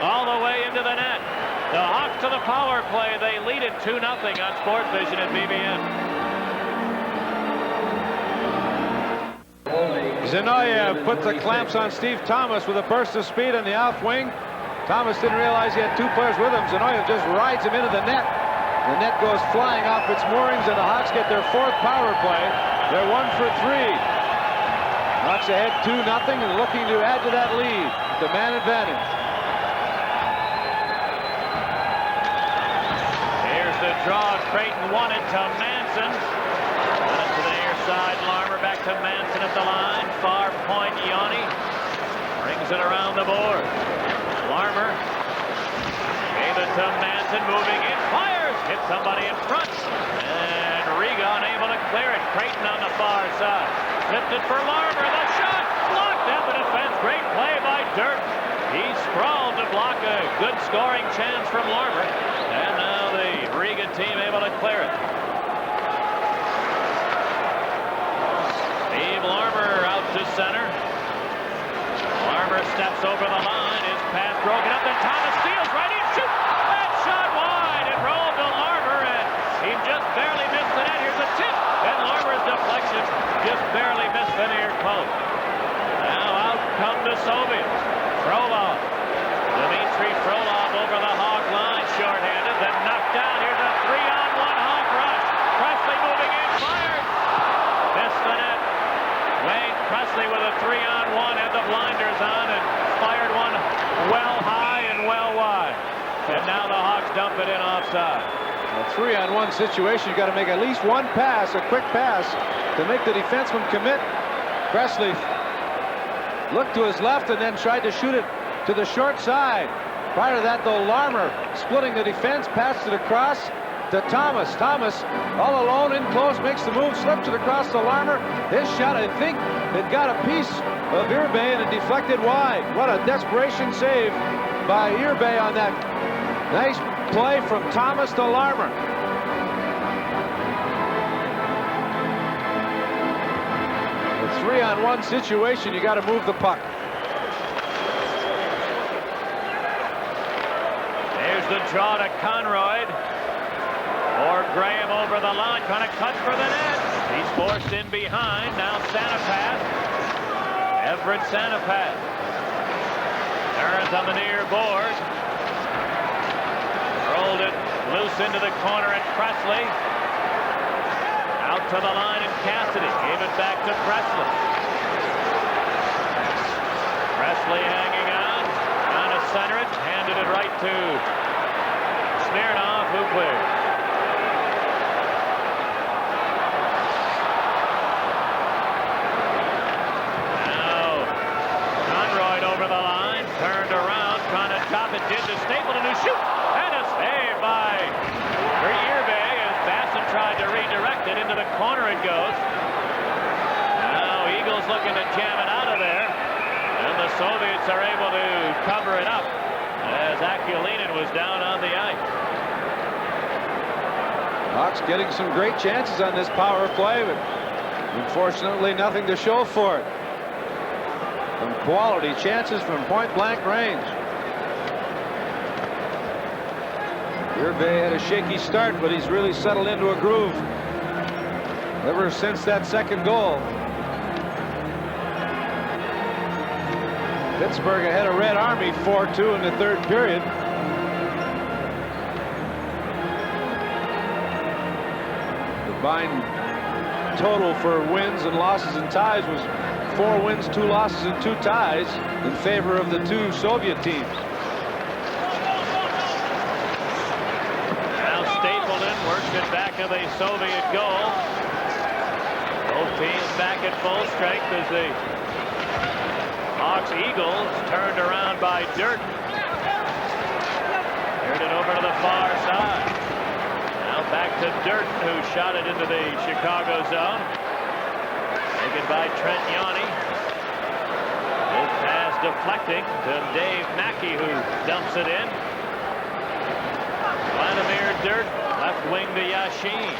all the way into the net. The Hawks to the power play. They lead it 2-0 on Sports Vision at BBN. Zinoyev put the clamps on Steve Thomas with a burst of speed on the off wing. Thomas didn't realize he had two players with him. Zinoyev just rides him into the net. The net goes flying off its moorings, and the Hawks get their fourth power play. They're 1 for 3. Hawks ahead 2-0 and looking to add to that lead. The man advantage. Here's the draw. Creighton won it to Manson. Run it to the near side. Larmer back to Manson at the line. Far point, Yanni brings it around the board. Larmer gave it to Manson, moving in, fires, hit somebody in front, and Riga unable to clear it. Creighton on the far side, flipped it for Larmer, the shot blocked at the defense. Great play by Dirk. He sprawled to block a good scoring chance from Larmer, and now the Riga team able to clear it. Steve Larmer out to center. Larmer steps over the line. His pass broken up, and Thomas steals right. He shoots. That shot wide. It rolled to Larmer, and he just barely missed the net. Here's a tip, and Larmer's deflection just barely missed the near post. Now out come the Soviets. Frolov. Dmitry Frolov over the Hawk line, shorthanded, then knocked down. Here's a 3-on-1 Hawk rush. Presley moving in, fires. Missed the net. Wayne Presley with a 3-on-1, had the blinders on, and fired one well high and well wide. And now the Hawks dump it in offside. A 3-on-1 situation, you got to make at least one pass, a quick pass, to make the defenseman commit. Presley looked to his left and then tried to shoot it to the short side. Prior to that, though, Larmer splitting the defense, passed it across to Thomas. Thomas all alone in close, makes the move, slips it across to Larmer. His shot, I think, it got a piece of Irbay and it deflected wide. What a desperation save by Irbay on that nice play from Thomas to Larmer. A 3-on-1 situation, you got to move the puck. There's the draw to Conroyd. Or Graham over the line, trying to cut for the net. He's forced in behind. Now Sanapat. Everett Sanapat. Turns on the near board. Rolled it loose into the corner at Presley. Out to the line and Cassidy. Gave it back to Presley. Presley hanging on. Trying to center it. Handed it right to Smirnoff, who cleared. Turned around, trying to chop it, did to Stapleton, who shoots, and a save by Irbay as Basson tried to redirect it. Into the corner it goes. Now Eagles looking to jam it out of there, and the Soviets are able to cover it up as Akulinin was down on the ice. Hawks getting some great chances on this power play, but unfortunately nothing to show for it. Some quality chances from point-blank range. Irbay had a shaky start, but he's really settled into a groove ever since that second goal. Pittsburgh ahead of Red Army 4-2 in the third period. The combined total for wins and losses and ties was 4 wins, 2 losses, and 2 ties in favor of the 2 Soviet teams. Now Stapleton works it back to the Soviet goal. Both teams back at full strength as the Hawks Eagles turned around by Dirk. Turned it over to the far side. Now back to Dirk, who shot it into the Chicago zone. Taken by Trent Yanni. His pass deflecting to Dave Mackey, who dumps it in. Vladimir Dirk, left wing to Yashin.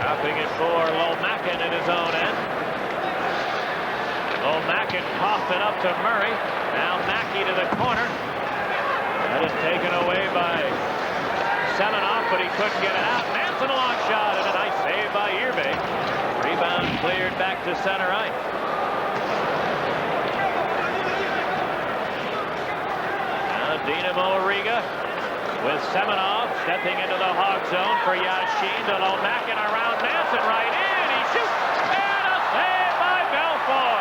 Dropping it for Lomakin in his own end. Lomakin coughed it up to Murray. Now Mackey to the corner. That is taken away by Semenoff, but he couldn't get it out. Manson a long shot and a nice save by Irbay. Rebound cleared back to center ice. Now Dinamo Riga with Semenov stepping into the Hawk zone for Yashin. To Lomakin around Manson, right in. He shoots, and a save by Belfour.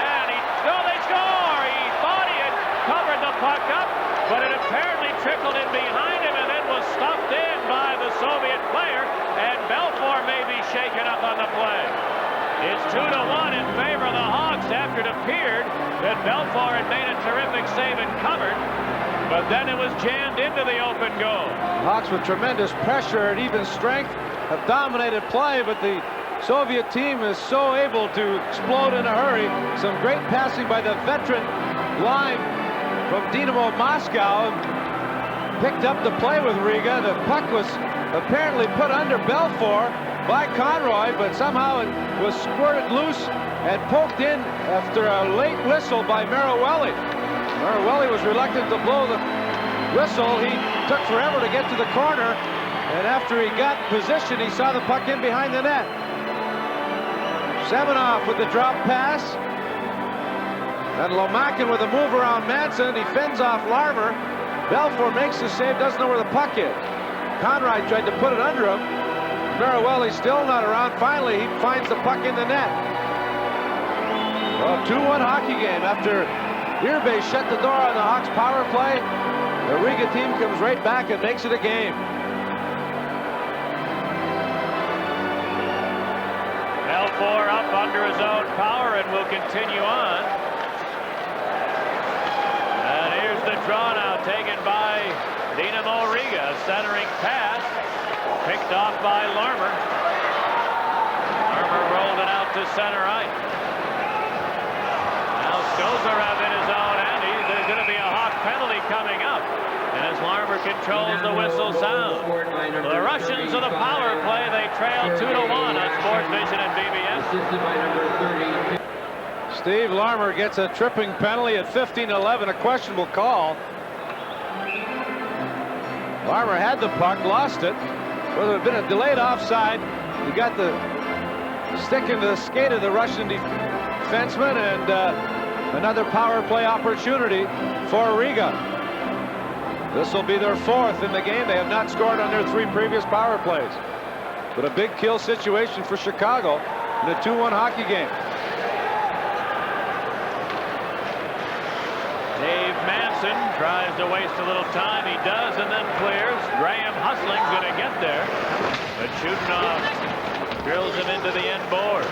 And they score. He thought he had covered the puck up, but it apparently trickled in behind him and then was stuffed in by the Soviet player, and Belfour may be shaken up on the play. It's 2-1 in favor of the Hawks after it appeared that Belfour had made a terrific save and covered, but then it was jammed into the open goal. Hawks with tremendous pressure and even strength have dominated play, but the Soviet team is so able to explode in a hurry. Some great passing by the veteran line from Dinamo Moscow. Picked up the play with Riga. The puck was apparently put under Belfour by Conroy, but somehow it was squirted loose and poked in after a late whistle by Marawelli. Marawelli was reluctant to blow the whistle. He took forever to get to the corner, and after he got position, he saw the puck in behind the net. Semenov with the drop pass, and Lomakin with a move around Manson. He fends off Larmer. Belfour makes the save, doesn't know where the puck is. Conrad tried to put it under him. Marawelli still not around. Finally, he finds the puck in the net. Well, 2-1 hockey game. After Irbe shut the door on the Hawks power play, the Riga team comes right back and makes it a game. Belfour up under his own power and will continue on. And here's the draw now taken by Dinamo Riga. Centering pass picked off by Larmer. Larmer rolled it out to center ice. Now Stozarev in his own end. There's going to be a Hawk penalty coming up. And as Larmer controls the whistle sound. The Russians of the power play, they trail 2-1 on Sports Vision and BBS. Steve Larmer gets a tripping penalty at 15-11, a questionable call. Larmer had the puck, lost it. Well, there had been a delayed offside. He got the stick into the skate of the Russian defenseman, and another power play opportunity for Riga. This will be their fourth in the game. They have not scored on their 3 previous power plays. But a big kill situation for Chicago in a 2-1 hockey game. Dave Manson tries to waste a little time. He does, and then clears. Graham Hustling's going to get there, but Chudinov drills him into the end board.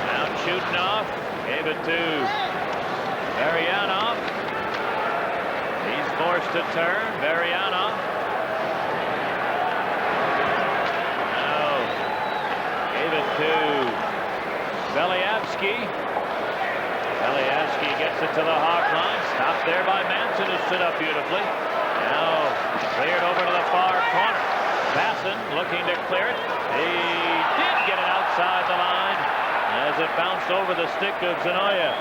Now Chudinov gave it to Varyanov. He's forced to turn. Varyanov. Now gave it to Belyavsky. Belyavsky gets it to the Hawk line. Stopped there by Manson, who stood up beautifully. Now cleared over to the far corner. Basson looking to clear it. He did get it outside the line as it bounced over the stick of Zanoyev.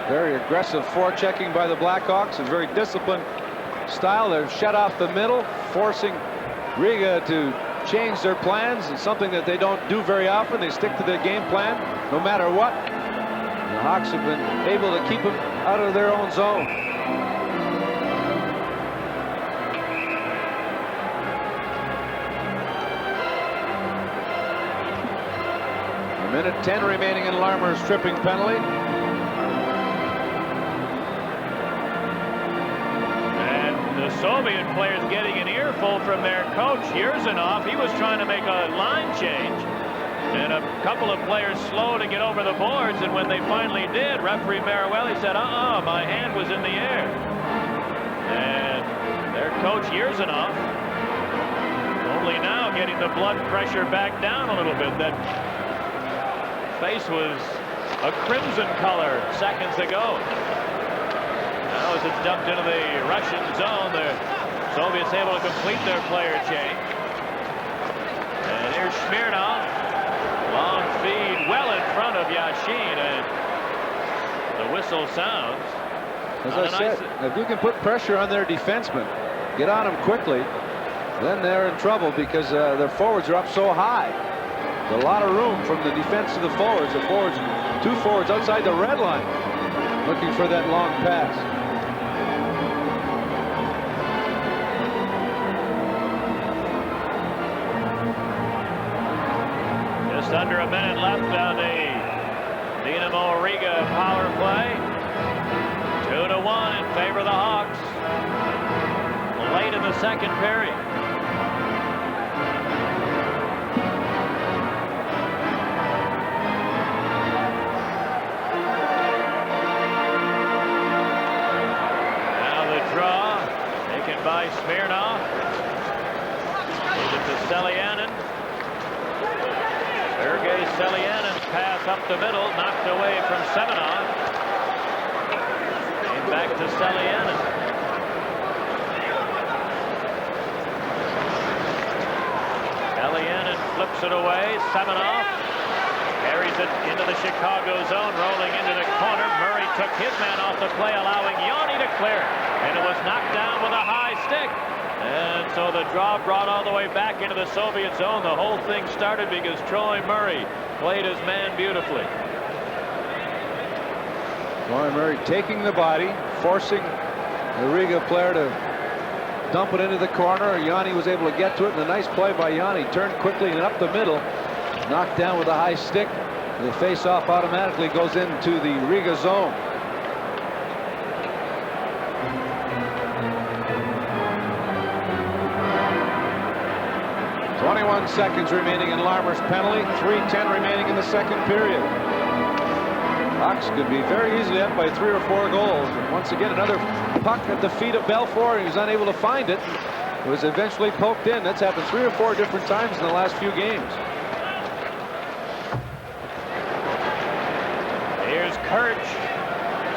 Very aggressive forechecking by the Blackhawks. A very disciplined style. They're shut off the middle, forcing Riga to change their plans. It's something that they don't do very often. They stick to their game plan no matter what. The Hawks have been able to keep them out of their own zone. A minute 10 remaining in Larmer's tripping penalty. The Soviet players getting an earful from their coach, Yerzanov. He was trying to make a line change, and a couple of players slow to get over the boards, and when they finally did, referee Marawelli said, my hand was in the air. And their coach, Yerzanov, only now getting the blood pressure back down a little bit. That face was a crimson color seconds ago. Now as it's dumped into the Russian zone, the Soviets able to complete their player change. And here's Smirnov. Long feed well in front of Yashin, and the whistle sounds. As I said, if you can put pressure on their defensemen, get on them quickly, then they're in trouble because their forwards are up so high. There's a lot of room from the defense to the forwards. The forwards, two forwards outside the red line, looking for that long pass. Just under a minute left on the Dinamo Riga power play. 2-1 in favor of the Hawks. Late in the second period. Now the draw taken by Smirnov. Leave it to Selianin. Sergei Selianin's pass up the middle, knocked away from Semenov. Came back to Selianin. Selianin flips it away. Semenov carries it into the Chicago zone, rolling into the corner. Murray took his man off the play, allowing Yanni to clear. And it was knocked down with a high stick. And so the draw brought all the way back into the Soviet zone. The whole thing started because Troy Murray played his man beautifully. Troy Murray taking the body, forcing the Riga player to dump it into the corner. Yanni was able to get to it, and a nice play by Yanni. Turned quickly and up the middle, knocked down with a high stick. The face-off automatically goes into the Riga zone. Seconds remaining in Larmer's penalty. 3:10 remaining in the second period. Hawks could be very easily up by 3 or 4 goals. And once again, another puck at the feet of Belfour. He was unable to find it. It was eventually poked in. That's happened 3 or 4 different times in the last few games. Here's Kirch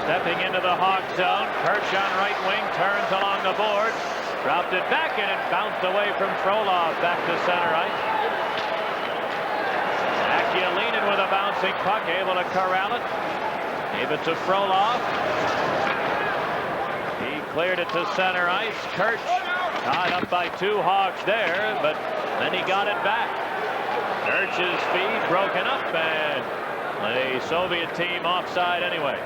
stepping into the Hawk zone. Kirch on right wing, turns along the board. Dropped it back and it bounced away from Frolov back to center ice. Akulinin with a bouncing puck, able to corral it. Gave it to Frolov. He cleared it to center ice. Kirch tied up by 2 Hawks there, but then he got it back. Kirch's speed broken up, and the Soviet team offside anyway.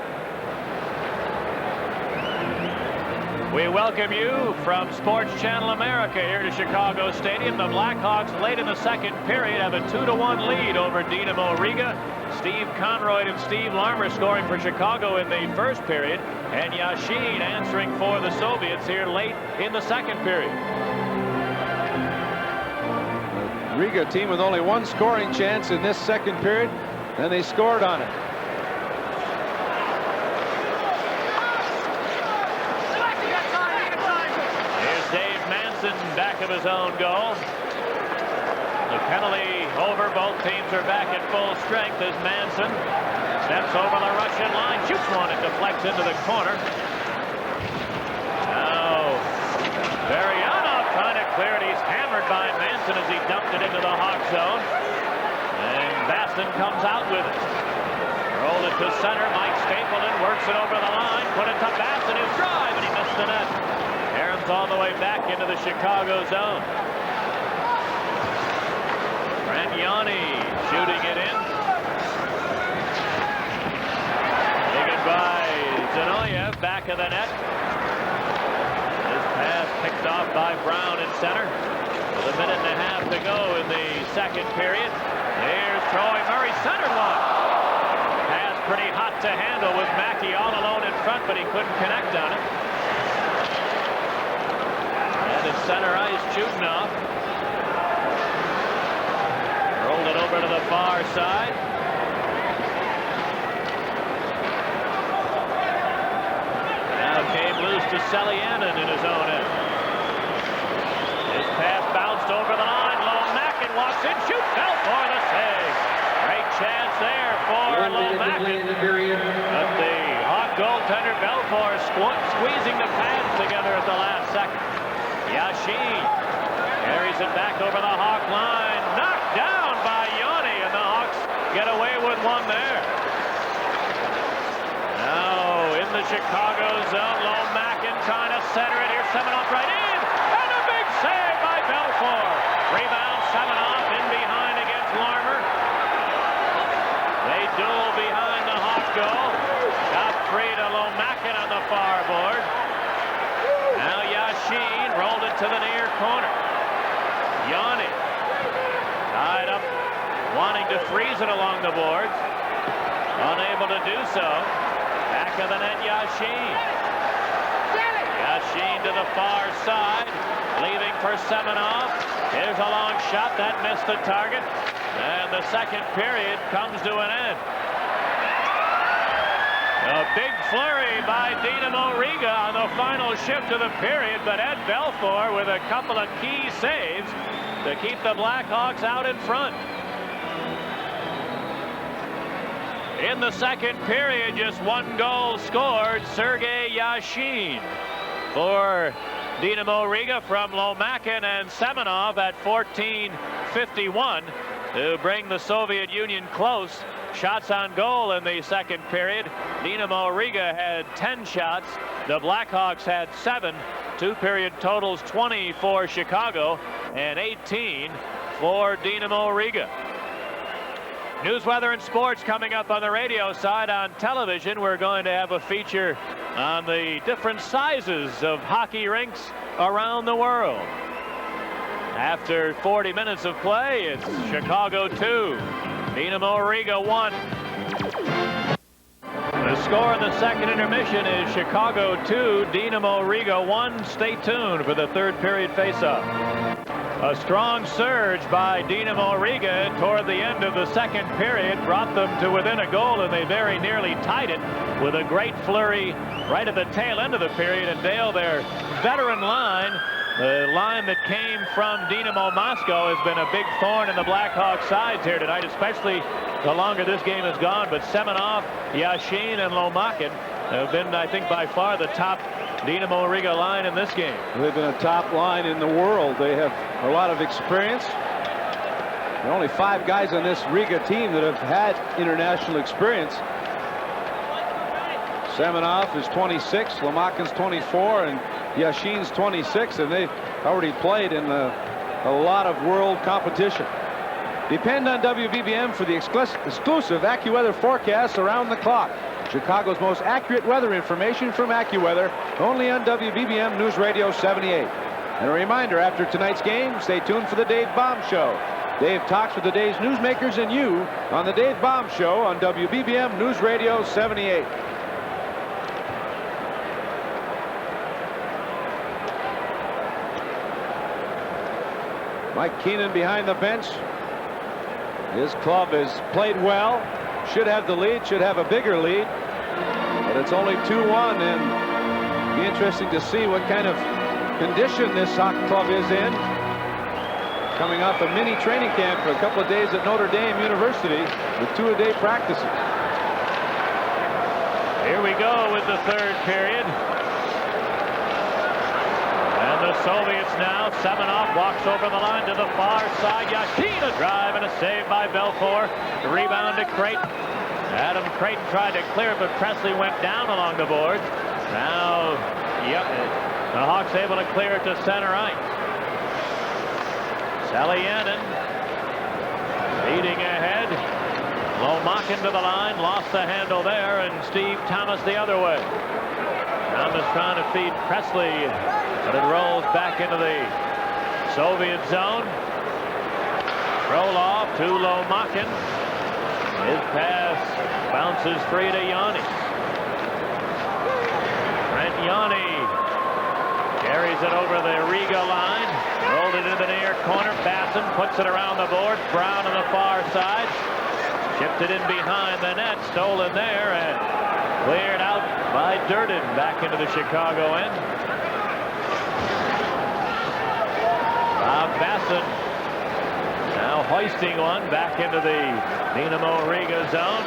We welcome you from Sports Channel America here to Chicago Stadium. The Blackhawks late in the second period have a 2-1 lead over Dinamo Riga. Steve Conroy and Steve Larmer scoring for Chicago in the first period, and Yashin answering for the Soviets here late in the second period. The Riga team with only 1 scoring chance in this second period, and they scored on it. Back of his own goal. The penalty over. Both teams are back at full strength as Manson steps over the Russian line, shoots one, it deflects into the corner. Now Varianov trying to clear it. He's hammered by Manson as he dumped it into the Hawk zone. And Baston comes out with it. Rolled it to center. Mike Stapleton works it over the line. Put it to Baston. His drive, and he missed the net. Aaron's all the way back into the Chicago zone. Yanni shooting it in. Taken by Zinoyev, back of the net. His pass picked off by Brown in center. With a minute and a half to go in the second period. There's Troy Murray, centered one. Pass pretty hot to handle with Mackey all alone in front, but he couldn't connect on it. And at center ice, Chudnow rolled it over to the far side. Now came loose to Selianin in his own end. His pass bounced over the line. Lomakin walks in, shoots, fell for the save. Great chance there for Lomakin. But the Hawk goaltender Belfour squeezing the pads together at the last second. Yashin carries it back over the Hawk line. Knocked down by Yanni, and the Hawks get away with one there. Now in the Chicago zone, center, and here's Semenoff right in, and a big save by Belfour. Rebound, Semenoff in behind against Larmer. They duel behind the Hawk goal. Got free to Lomakin on the far board. Now Yashin rolled it to the near corner. Yanni tied up, wanting to freeze it along the boards. Unable to do so. Back of the net, Yashin. Yashin to the far side, leaving for Semenoff. Here's a long shot that missed the target, and the second period comes to an end. A big flurry by Dinamo Riga on the final shift of the period, but Ed Belfour with a couple of key saves to keep the Blackhawks out in front. In the second period, just one goal scored, Sergei Yashin for Dinamo Riga from Lomakin and Semenoff at 14:51 to bring the Soviet Union close. Shots on goal in the second period. Dinamo Riga had 10 shots. The Blackhawks had 7. Two-period totals 20 for Chicago and 18 for Dinamo Riga. News, weather, and sports coming up on the radio side. On television, we're going to have a feature on the different sizes of hockey rinks around the world. After 40 minutes of play, it's Chicago 2, Dinamo Riga 1. The score in the second intermission is Chicago 2, Dinamo Riga 1. Stay tuned for the third period faceoff. A strong surge by Dinamo Riga toward the end of the second period brought them to within a goal, and they very nearly tied it with a great flurry right at the tail end of the period. And Dale, their veteran line, the line that came from Dinamo Moscow, has been a big thorn in the Blackhawks' sides here tonight, especially the longer this game has gone. But Semenoff, Yashin, and Lomakin have been, I think, by far the top Dinamo Riga line in this game. They've been a top line in the world. They have a lot of experience. There are only 5 guys on this Riga team that have had international experience. Semenoff is 26, Lomakin's 24, and Yashin's 26, and they've already played in a lot of world competition. Depend on WBBM for the exclusive AccuWeather forecasts around the clock. Chicago's most accurate weather information from AccuWeather, only on WBBM News Radio 78. And a reminder, after tonight's game, stay tuned for the Dave Baum Show. Dave talks with the day's newsmakers and you on the Dave Baum Show on WBBM News Radio 78. Mike Keenan behind the bench. His club has played well. Should have the lead, should have a bigger lead. But it's only 2-1, and it'll be interesting to see what kind of condition this hockey club is in. Coming off a mini training camp for a couple of days at Notre Dame University with 2-a-day practices. Here we go with the third period. And the Soviets now. Semenoff walks over the line to the far side. Yashin, a drive and a save by Belfour. The rebound to Creighton. Adam Creighton tried to clear it, but Presley went down along the boards. Now, the Hawks able to clear it to center ice. Salianen leading ahead. Lomakin to the line, lost the handle there, and Steve Thomas the other way. Thomas trying to feed Presley, but it rolls back into the Soviet zone. Frolov to Lomakin. His pass bounces free to Yanni. Brent Yanni carries it over the Riga line. Rolled it into the near corner. Basson puts it around the board. Brown on the far side. Chipped it in behind the net. Stolen there and cleared out by Durden back into the Chicago end. Bob Basson now hoisting one back into the Dinamo Riga zone.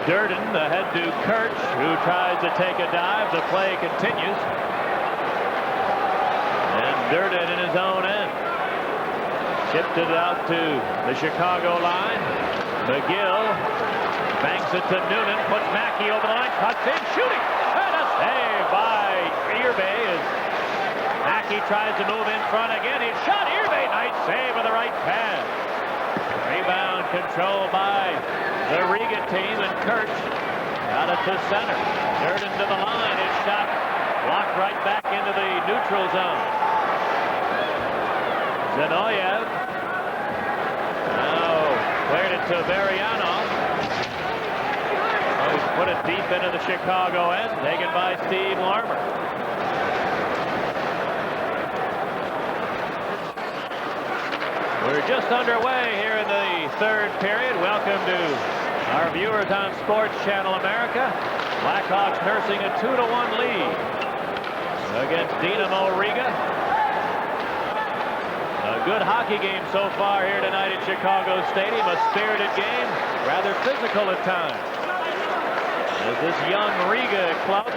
Durden ahead to Kirch, who tries to take a dive. The play continues. And Durden in his own end. Chipped it out to the Chicago line. McGill banks it to Noonan, puts Mackey over the line, cuts in, shooting, and a save by Irbe as Mackey tries to move in front again. He's shot. Irbe, nice save with the right pass. Rebound controlled by the Riga team, and Kirch got it to center. Durden to the line. His shot blocked right back into the neutral zone. Zenoyev now cleared it to Varianov. He's put it deep into the Chicago end, taken by Steve Larmer. We're just underway here in the third period. Welcome to our viewers on Sports Channel America. Blackhawks nursing a 2-1 lead against Dinamo Riga. A good hockey game so far here tonight at Chicago Stadium. A spirited game, rather physical at times. As this young Riga club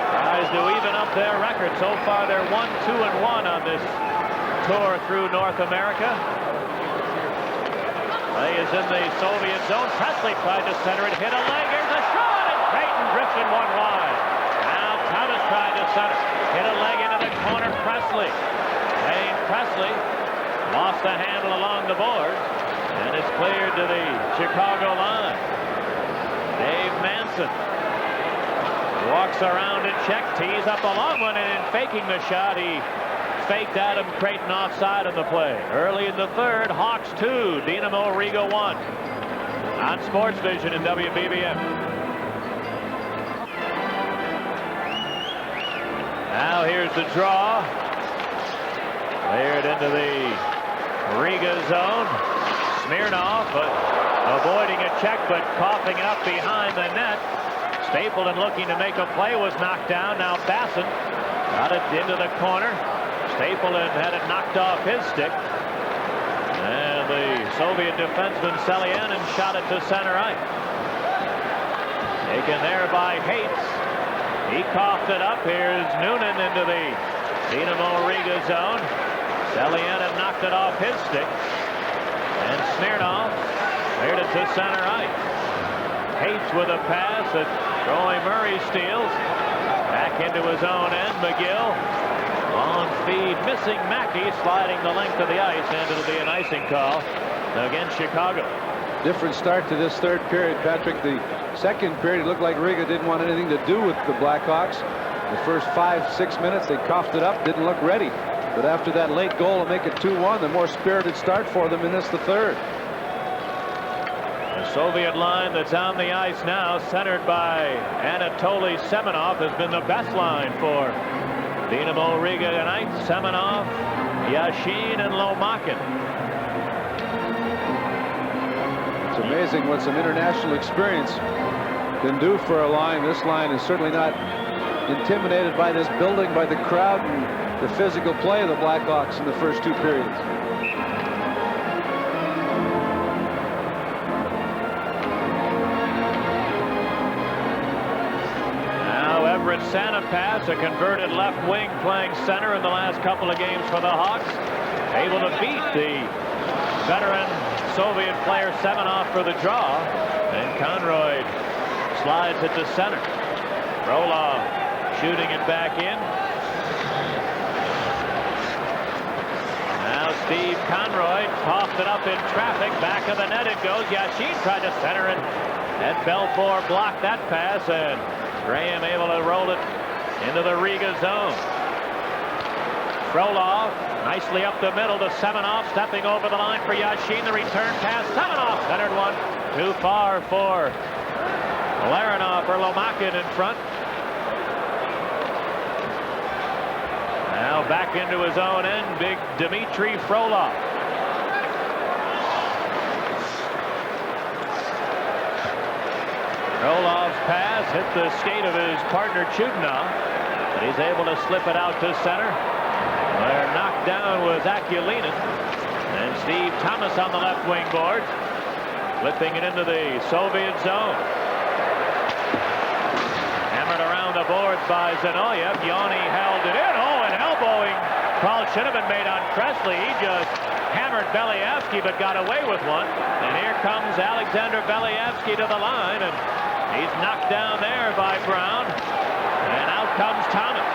tries to even up their record. So far they're 1-2-1 on this tour through North America. Play is in the Soviet zone. Presley tried to center it, hit a leg. Here's a shot, and Creighton drifted one wide. Now Thomas tried to center, hit a leg into the corner. Presley, Wayne Presley, lost the handle along the board, and it's cleared to the Chicago line. Dave Manson walks around and check, tees up a long one, and in faking the shot, he faked Adam Creighton offside on the play. Early in the third, Hawks 2, Dinamo Riga 1. On Sports Vision and WBBM. Now here's the draw. Cleared into the Riga zone. Smirnov, but avoiding a check, but coughing up behind the net. Stapleton looking to make a play, was knocked down. Now Basson got it into the corner. Stapleton had it knocked off his stick. And the Soviet defenseman Selyanin shot it to center ice. Taken there by Hates. He coughed it up. Here's Noonan into the Dinamo Riga zone. Selyanin knocked it off his stick. And Smirnov cleared it to center ice. Hates with a pass that Troy Murray steals. Back into his own end. McGill. Long feed, missing Mackey, sliding the length of the ice, and it'll be an icing call against Chicago. Different start to this third period, Patrick. The second period, it looked like Riga didn't want anything to do with the Blackhawks. The first 5-6 minutes, they coughed it up, didn't look ready. But after that late goal to make it 2-1, the more spirited start for them in this, the third. The Soviet line that's on the ice now, centered by Anatoly Semenov, has been the best line for Dinamo Riga tonight. Semenov, Yashin, and Lomakin. It's amazing what some international experience can do for a line. This line is certainly not intimidated by this building, by the crowd, and the physical play of the Blackhawks in the first two periods. Sanapass, a converted left wing, playing center in the last couple of games for the Hawks, able to beat the veteran Soviet player Semenov for the draw, and Conroy slides it to center. Frolov shooting it back in. Now Steve Conroy tossed it up in traffic. Back of the net it goes. Yashin tried to center it, and Belfour blocked that pass, and Graham able to roll it into the Riga zone. Frolov nicely up the middle to Semenov, stepping over the line for Yashin. The return pass. Semenov centered one too far for Larinov, or Lomakin in front. Now back into his own end, big Dmitry Frolov. Frolov's pass hit the skate of his partner Chudnov, but he's able to slip it out to center. Where knocked down was Akulinin, and Steve Thomas on the left wing board, flipping it into the Soviet zone. Hammered around the boards by Zenoyev. Yanni held it in. Oh, an elbowing call should have been made on Presley. He just hammered Beliavsky, but got away with one. And here comes Alexander Beliavsky to the line, and he's knocked down there by Brown. And out comes Thomas.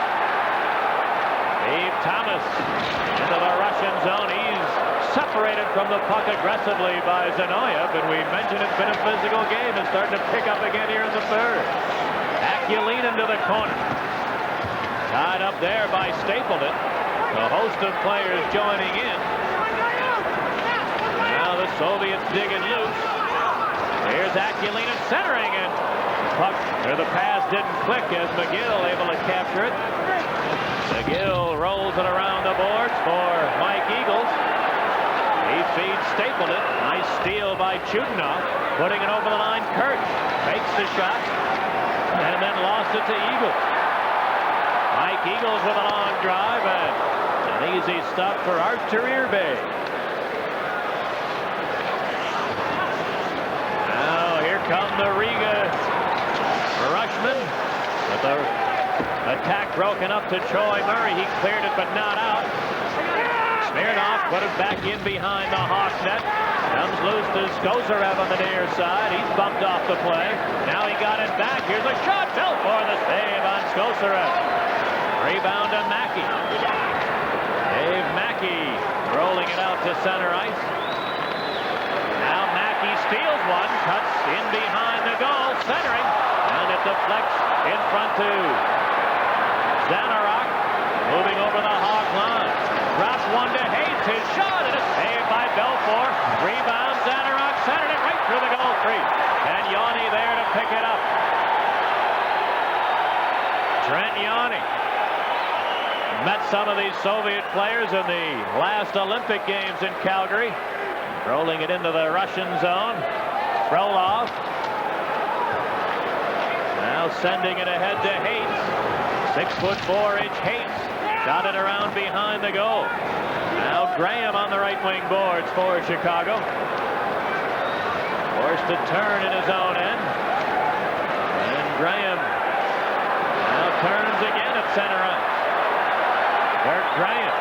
Steve Thomas into the Russian zone. He's separated from the puck aggressively by Zanoyev, and we mentioned it's been a physical game. It's starting to pick up again here in the third. Akulin into the corner. Tied up there by Stapleton. A host of players joining in. Now the Soviets digging loose. Here's Akulin centering, and the pass didn't click as McGill able to capture it. McGill rolls it around the boards for Mike Eagles. He feeds Stapleton. Nice steal by Chudinoff. Putting it over the line. Kirch makes the shot and then lost it to Eagles. Mike Eagles with a long drive and an easy stop for Archer Irbe. Now here come the Riga Rushmen with the attack broken up to Troy Murray. He cleared it but not out. Smirnoff put it back in behind the Hawks net. Comes loose to Skozarev on the near side. He's bumped off the play. Now he got it back. Here's a shot. Fell for the save on Skozarev. Rebound to Mackey. Dave Mackey rolling it out to center ice. Now Mackey steals one. Cuts in behind the goal. Centering. And it deflects in front to Zanarok. Moving over the Hawk line. Drops one to Hayes. His shot and it's saved by Belfour. Rebound. Zanarok centered it right through the goal crease. And Yanni there to pick it up. Trent Yanni met some of these Soviet players in the last Olympic Games in Calgary. Rolling it into the Russian zone. Frolov. Now sending it ahead to Hayes. 6'4" Hayes. Got it around behind the goal. Now Graham on the right wing boards for Chicago. Forced to turn in his own end. And Graham now turns again at center ice. Bert Graham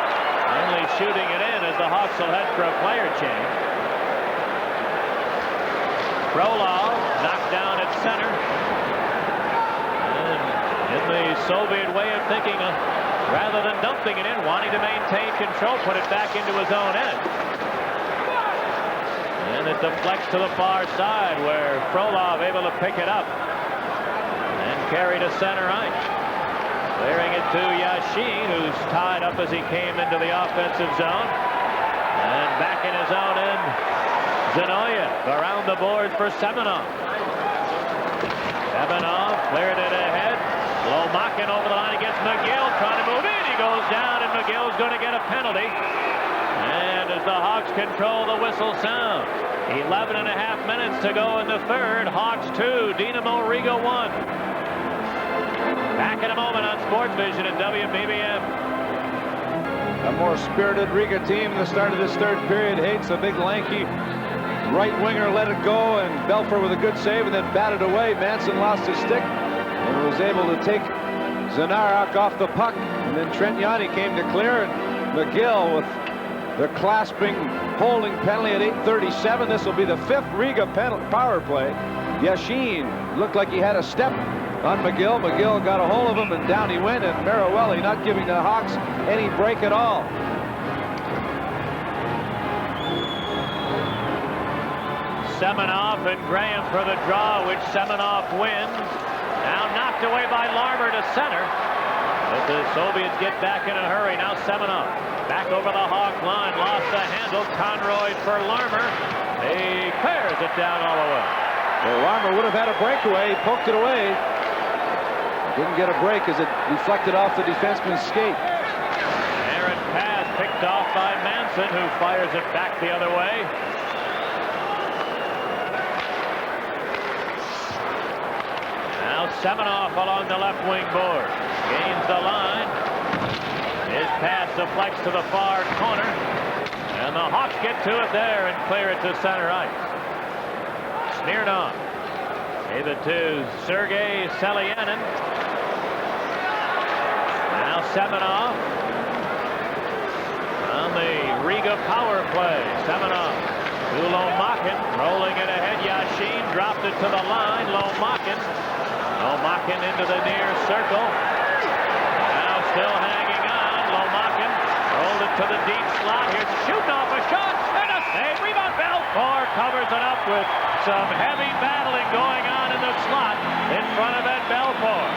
only shooting it in as the Hawks will head for a player change. Frolov knocked down at center. And in the Soviet way of thinking, rather than dumping it in, wanting to maintain control, put it back into his own end. And it deflects to the far side where Frolov able to pick it up and carry to center ice. Clearing it to Yashin, who's tied up as he came into the offensive zone. And back in his own end, Zanoyev around the boards for Semenov. Semenov cleared it ahead. Lomakin over the line against McGill, trying to move in. He goes down, and McGill's going to get a penalty. And as the Hawks control the whistle sound, 11 and a half minutes to go in the third. Hawks 2, Dinamo Riga 1. Back in a moment on Sports Vision at WBBM. A more spirited Riga team in the start of this third period. Hates a big lanky right winger, let it go, and Belfour with a good save and then batted away. Manson lost his stick and was able to take Zanarok off the puck. And then Trent Yanni came to clear, and McGill with the clasping holding penalty at 8:37. This will be the 5th Riga power play. Yashin looked like he had a step on McGill. McGill got a hold of him, and down he went, and Marawelli not giving the Hawks any break at all. Semenov and Graham for the draw, which Semenov wins. Now knocked away by Larmer to center. But the Soviets get back in a hurry. Now Semenov back over the Hawk line. Lost the handle. Conroy for Larmer. He clears it down all the way. Well, Larmer would have had a breakaway. He poked it away. Didn't get a break as it deflected off the defenseman's skate. Errant pass picked off by Manson, who fires it back the other way. Now Semenov along the left wing board. Gains the line. His pass deflects to the far corner. And the Hawks get to it there and clear it to center ice. Smirnoff. Gave it to Sergei Selyanin. Now Semenov on the Riga power play. Semenov to Lomakin, rolling it ahead. Yashin dropped it to the line. Lomakin into the near circle. still hanging on. Lomakin rolled it to the deep slot. Here's shooting off a shot and a save. Rebound. Belfort covers it up with some heavy battling going on in the slot in front of Ed Belfort.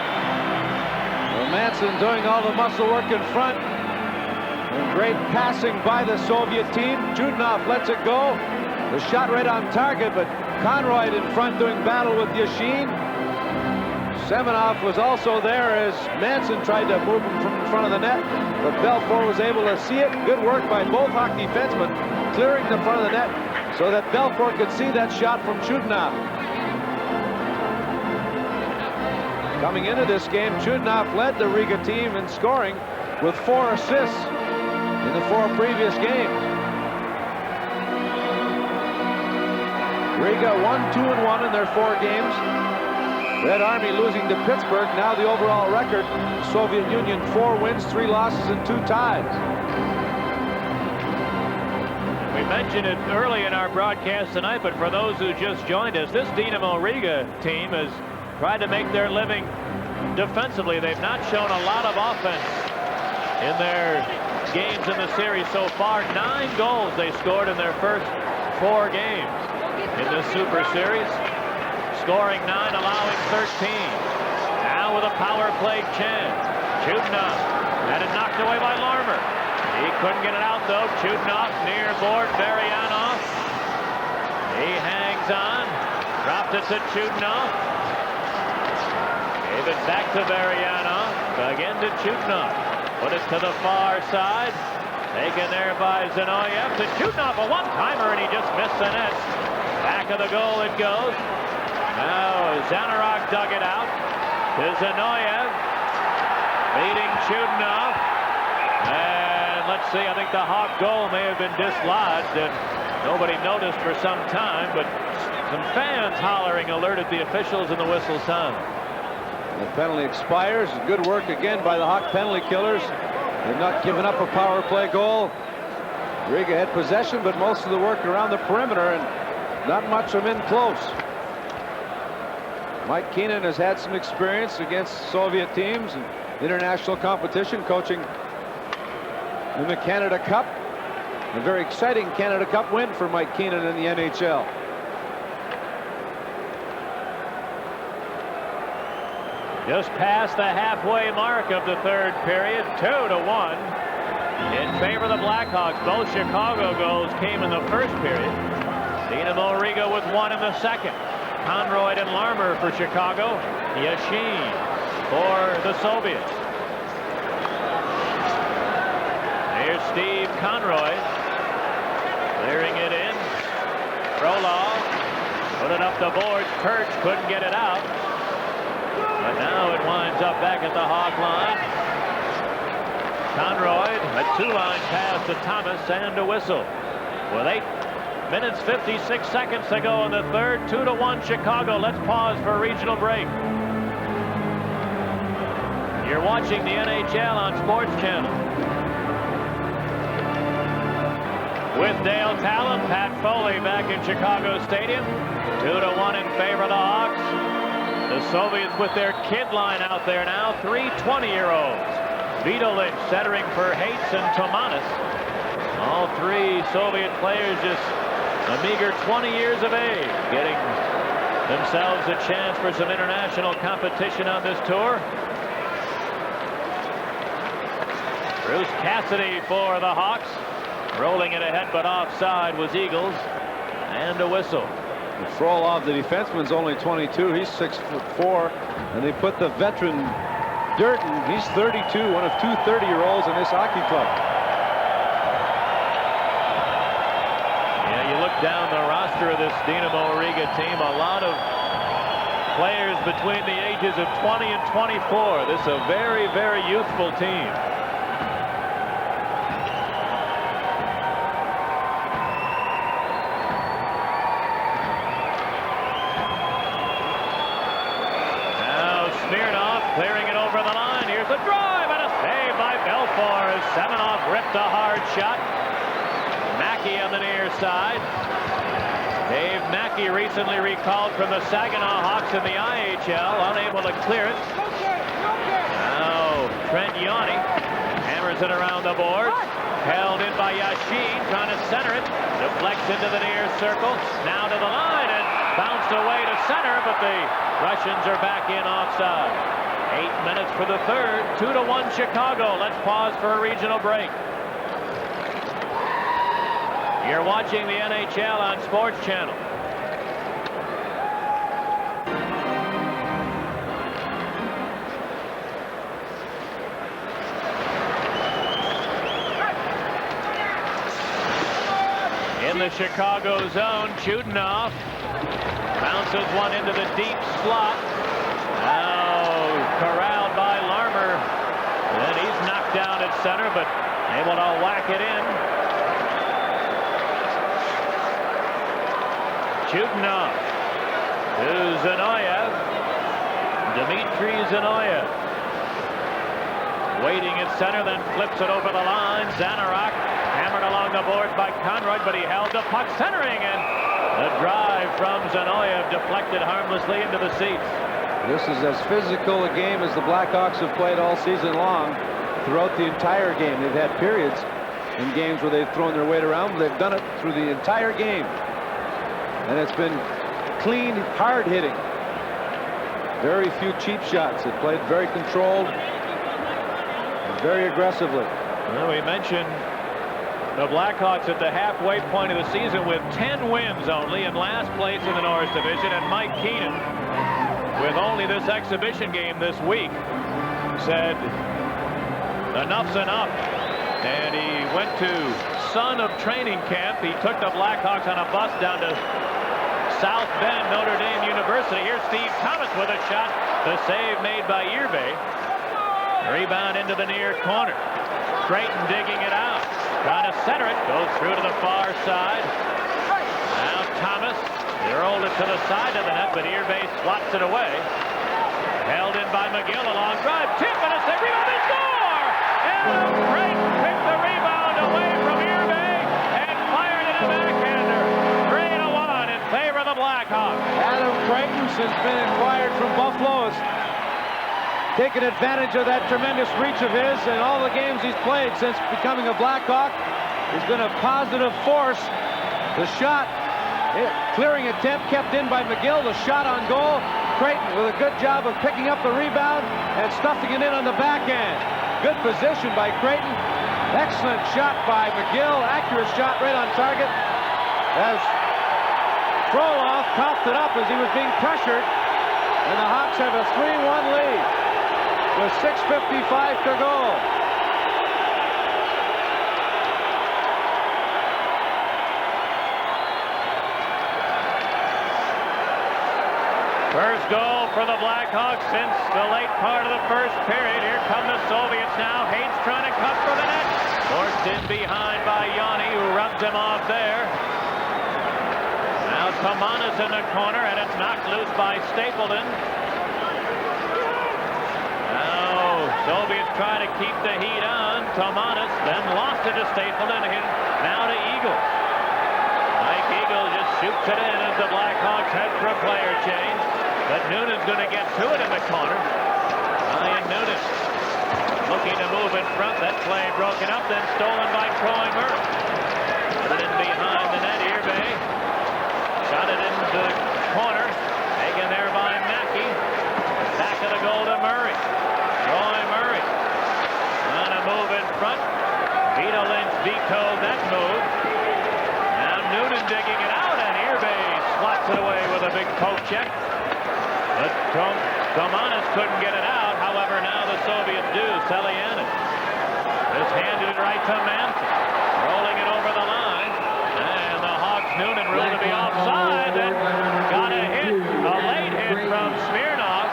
Well, Manson doing all the muscle work in front. And great passing by the Soviet team. Chudinov lets it go. The shot right on target, but Conroy in front doing battle with Yashin. Semenov was also there as Manson tried to move him from in front of the net, but Belfort was able to see it. Good work by both Hawk defensemen, clearing the front of the net so that Belfort could see that shot from Chudinov. Coming into this game, Chudinov led the Riga team in scoring with 4 assists in the 4 previous games. Riga 1-2-1 in their 4 games. Red Army losing to Pittsburgh. Now the overall record, Soviet Union 4 wins, 3 losses, and 2 ties. We mentioned it early in our broadcast tonight, but for those who just joined us, this Dinamo Riga team has tried to make their living defensively. They've not shown a lot of offense in their games in the series so far. 9 goals they scored in their first 4 games in this Super Series. Scoring 9, allowing 13. Now with a power play chance. Chudinov had it knocked away by Larmer. He couldn't get it out though. Chudinov near board Varyanov. He hangs on. Dropped it to Chudinov. Gave it back to Varyanov. Again to Chudinov. Put it to the far side. Taken there by Zinoyev to Chudinov. A one-timer and he just missed the net. Back of the goal it goes. Now Zanarok dug it out to Zinoyev, beating Chudinov. And let's see, I think the Hawk goal may have been dislodged and nobody noticed for some time, but some fans hollering alerted the officials and the whistle sound. The penalty expires. Good work again by the Hawk penalty killers. They've not given up a power play goal. Riga had possession, but most of the work around the perimeter and not much from in close. Mike Keenan has had some experience against Soviet teams and international competition, coaching in the Canada Cup. A very exciting Canada Cup win for Mike Keenan in the NHL. Just past the halfway mark of the 3rd period, 2-1 in favor of the Blackhawks. Both Chicago goals came in the 1st period. Dinamo Riga with 1 in the 2nd. Conroy and Larmer for Chicago. Yashin for the Soviets. Here's Steve Conroy clearing it in. Frolov put it up the boards. Perch couldn't get it out. But now it winds up back at the Hawk line. Conroy, a 2-line pass to Thomas and a whistle. With 8 minutes 56 seconds to go in the 3rd. 2-1 Chicago. Let's pause for a regional break. You're watching the NHL on Sports Channel. With Dale Talon, Pat Foley back in Chicago Stadium. 2-1 in favor of the Hawks. The Soviets with their kid line out there now. 3 20-year-olds. Vidolich centering for Hates and Tomanis. All 3 Soviet players just a meager 20 years of age, getting themselves a chance for some international competition on this tour. Bruce Cassidy for the Hawks. Rolling it ahead, but offside was Eagles. And a whistle. Frolov, the defenseman's only 22. He's 6'4", and they put the veteran Durden. He's 32, one of 2 30-year-olds in this hockey club. Down the roster of this Dinamo Riga team, a lot of players between the ages of 20 and 24. This is a very, very youthful team. Now Smirnov clearing it over the line. Here's a drive and a save by Belfort as Semenov ripped a hard shot. Mackey on the near side. Dave Mackey recently recalled from the Saginaw Hawks in the IHL, unable to clear it. Now Trent Yanni hammers it around the boards. Held in by Yashin, trying to center it. Deflects into the near circle. Now to the line and bounced away to center, but the Russians are back in offside. 8 minutes for the third. 2-1 Chicago. Let's pause for a regional break. You're watching the NHL on Sports Channel. In the Chicago zone, Chudinoff bounces one into the deep slot. Now corralled by Larmer. And he's knocked down at center, but able to whack it in. Chudinoff to Zanoyev. Dmitry Zanoyev. Waiting at center, then flips it over the line. Zanarok hammered along the boards by Conroy, but he held the puck centering, and the drive from Zanoyev deflected harmlessly into the seats. This is as physical a game as the Blackhawks have played all season long throughout the entire game. They've had periods in games where they've thrown their weight around, but they've done it through the entire game. And it's been clean, hard hitting. Very few cheap shots. They played very controlled and very aggressively. Well, we mentioned the Blackhawks at the halfway point of the season with 10 wins only in last place in the Norris Division, and Mike Keenan, with only this exhibition game this week, said enough's enough, and he went to son of training camp. He took the Blackhawks on a bus down to South Bend, Notre Dame University. Here's Steve Thomas with a shot. The save made by Irbe. Rebound into the near corner. Creighton digging it out. Trying to center it. Goes through to the far side. Now Thomas. They rolled it to the side of the net, but Irbe swats it away. Held in by McGill. A long drive. Tip and a save. Rebound and score! And Creighton picked the rebound away from Irbe and fired it a backhander. 3-1 in favor of the Blackhawks. Adam Creighton has been acquired from Buffalo. Has taken advantage of that tremendous reach of his, and all the games he's played since becoming a Blackhawk. He's been a positive force. The shot, clearing attempt kept in by McGill. The shot on goal. Creighton with a good job of picking up the rebound and stuffing it in on the backhand. Good position by Creighton. Excellent shot by McGill. Accurate shot right on target. As Frolov coughed it up as he was being pressured, and the Hawks have a 3-1 lead with 6:55 to go. First goal for the Blackhawks since the late part of the first period. Here come the Soviets now. Hates trying to cut for the net. Forced in behind by Yanni, who rubs him off there. Now Tomanis in the corner, and it's knocked loose by Stapleton. Now Soviets try to keep the heat on. Tomanis then lost it to Stapleton. Now to Eagles. Mike Eagles just shoots it in as the Blackhawks head for a player change. But Noonan's going to get to it in the corner. Ryan Noonan looking to move in front. That play broken up, then stolen by Troy Murray. Put it in behind the net. Irbe shot it into the corner. Taken there by Mackey. Back of the goal to Murray. Troy Murray on a move in front. Vito Lynch vetoed that move. Now Noonan digging it out, and Irbe slots it away with a big poke check. But Tomanis couldn't get it out. However, now the Soviets do. Selianin just handed it right to Manson. Rolling it over the line. And the Hawks, Noonan ruled to be offside. And got a hit, a late hit from Smirnoff.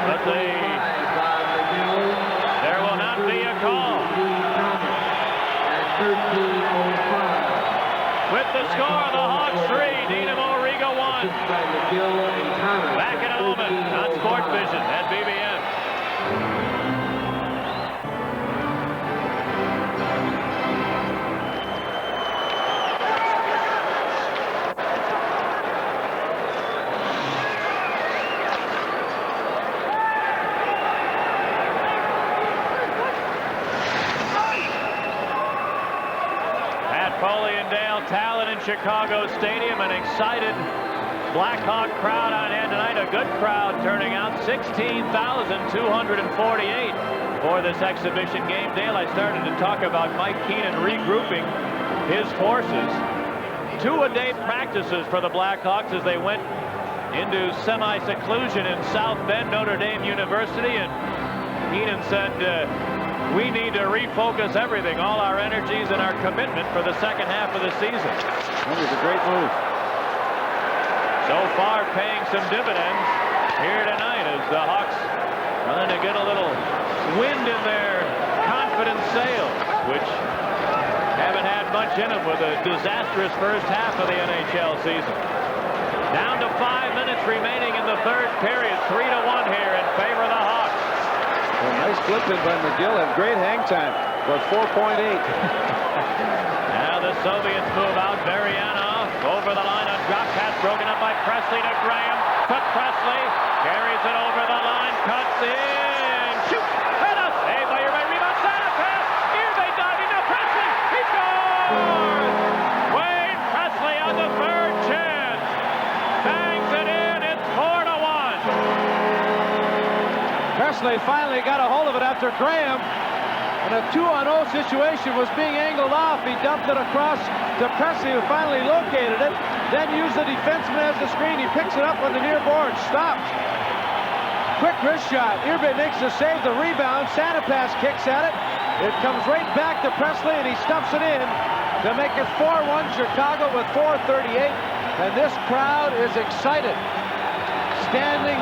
But there will not be a call. With the score, the Hawks 3, Dinamo Riga 1. Back in a moment on Sports Vision at BBN. million-dale talent in Chicago Stadium. An excited Blackhawk crowd on hand tonight. A good crowd turning out. 16,248 for this exhibition game. Dale, I started to talk about Mike Keenan regrouping his forces. 2-a-day practices for the Blackhawks as they went into semi-seclusion in South Bend, Notre Dame University. And Keenan said, we need to refocus everything, all our energies and our commitment for the second half of the season. That was a great move. So far, paying some dividends here tonight as the Hawks trying to get a little wind in their confident sails, which haven't had much in them with a disastrous first half of the NHL season. Down to 5 minutes remaining in the third period. 3-1 here in favor of the Hawks. A nice flip in by McGill and great hang time for 4.8. Now the Soviets move out. Marianov over the line on drop pass, broken up by Presley to Graham. To Presley, carries it over the line, cuts in, shoot, and a save by Irving. Rebound, center pass. Irving diving to Presley. He scores! Wayne Presley on the third chance. Bangs it in. It's 4-1. Presley finally got a hold of it after Graham. And a 2-on-0 situation was being angled off. He dumped it across to Presley, who finally located it. Then used the defenseman as the screen. He picks it up on the near board. Stopped. Quick wrist shot. Irbe makes the save, the rebound. Sanapass kicks at it. It comes right back to Presley, and he stuffs it in to make it 4-1 Chicago with 4:38. And this crowd is excited. Standing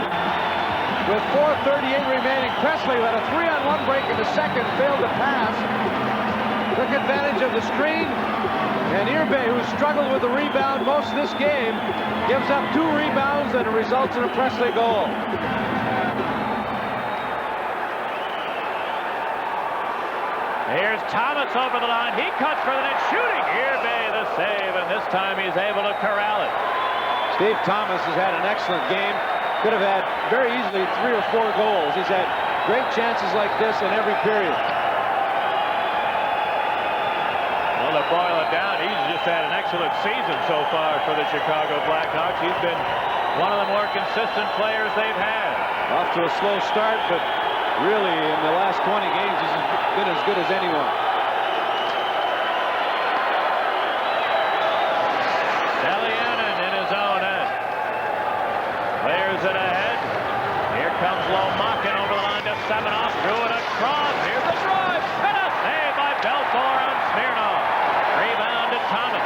with 4:38 remaining. Presley, who had a 3-on-1 break in the second, failed to pass. Took advantage of the screen. And Irbe, who struggled with the rebound most of this game, gives up 2 rebounds, and it results in a Presley goal. Here's Thomas over the line. He cuts for the net, shooting. Irbe the save, and this time he's able to corral it. Steve Thomas has had an excellent game. Could have had very easily 3 or 4 goals. He's had great chances like this in every period. Well, to boil it down, he's just had an excellent season so far for the Chicago Blackhawks. He's been one of the more consistent players they've had. Off to a slow start, but really in the last 20 games he's been as good as anyone. Elianin in his own end. Clears it ahead. Here comes Lomakin over the line to Semenoff. Drew it across. Here's the drive. And a save by Belfour on Smirnoff. Rebound to Thomas.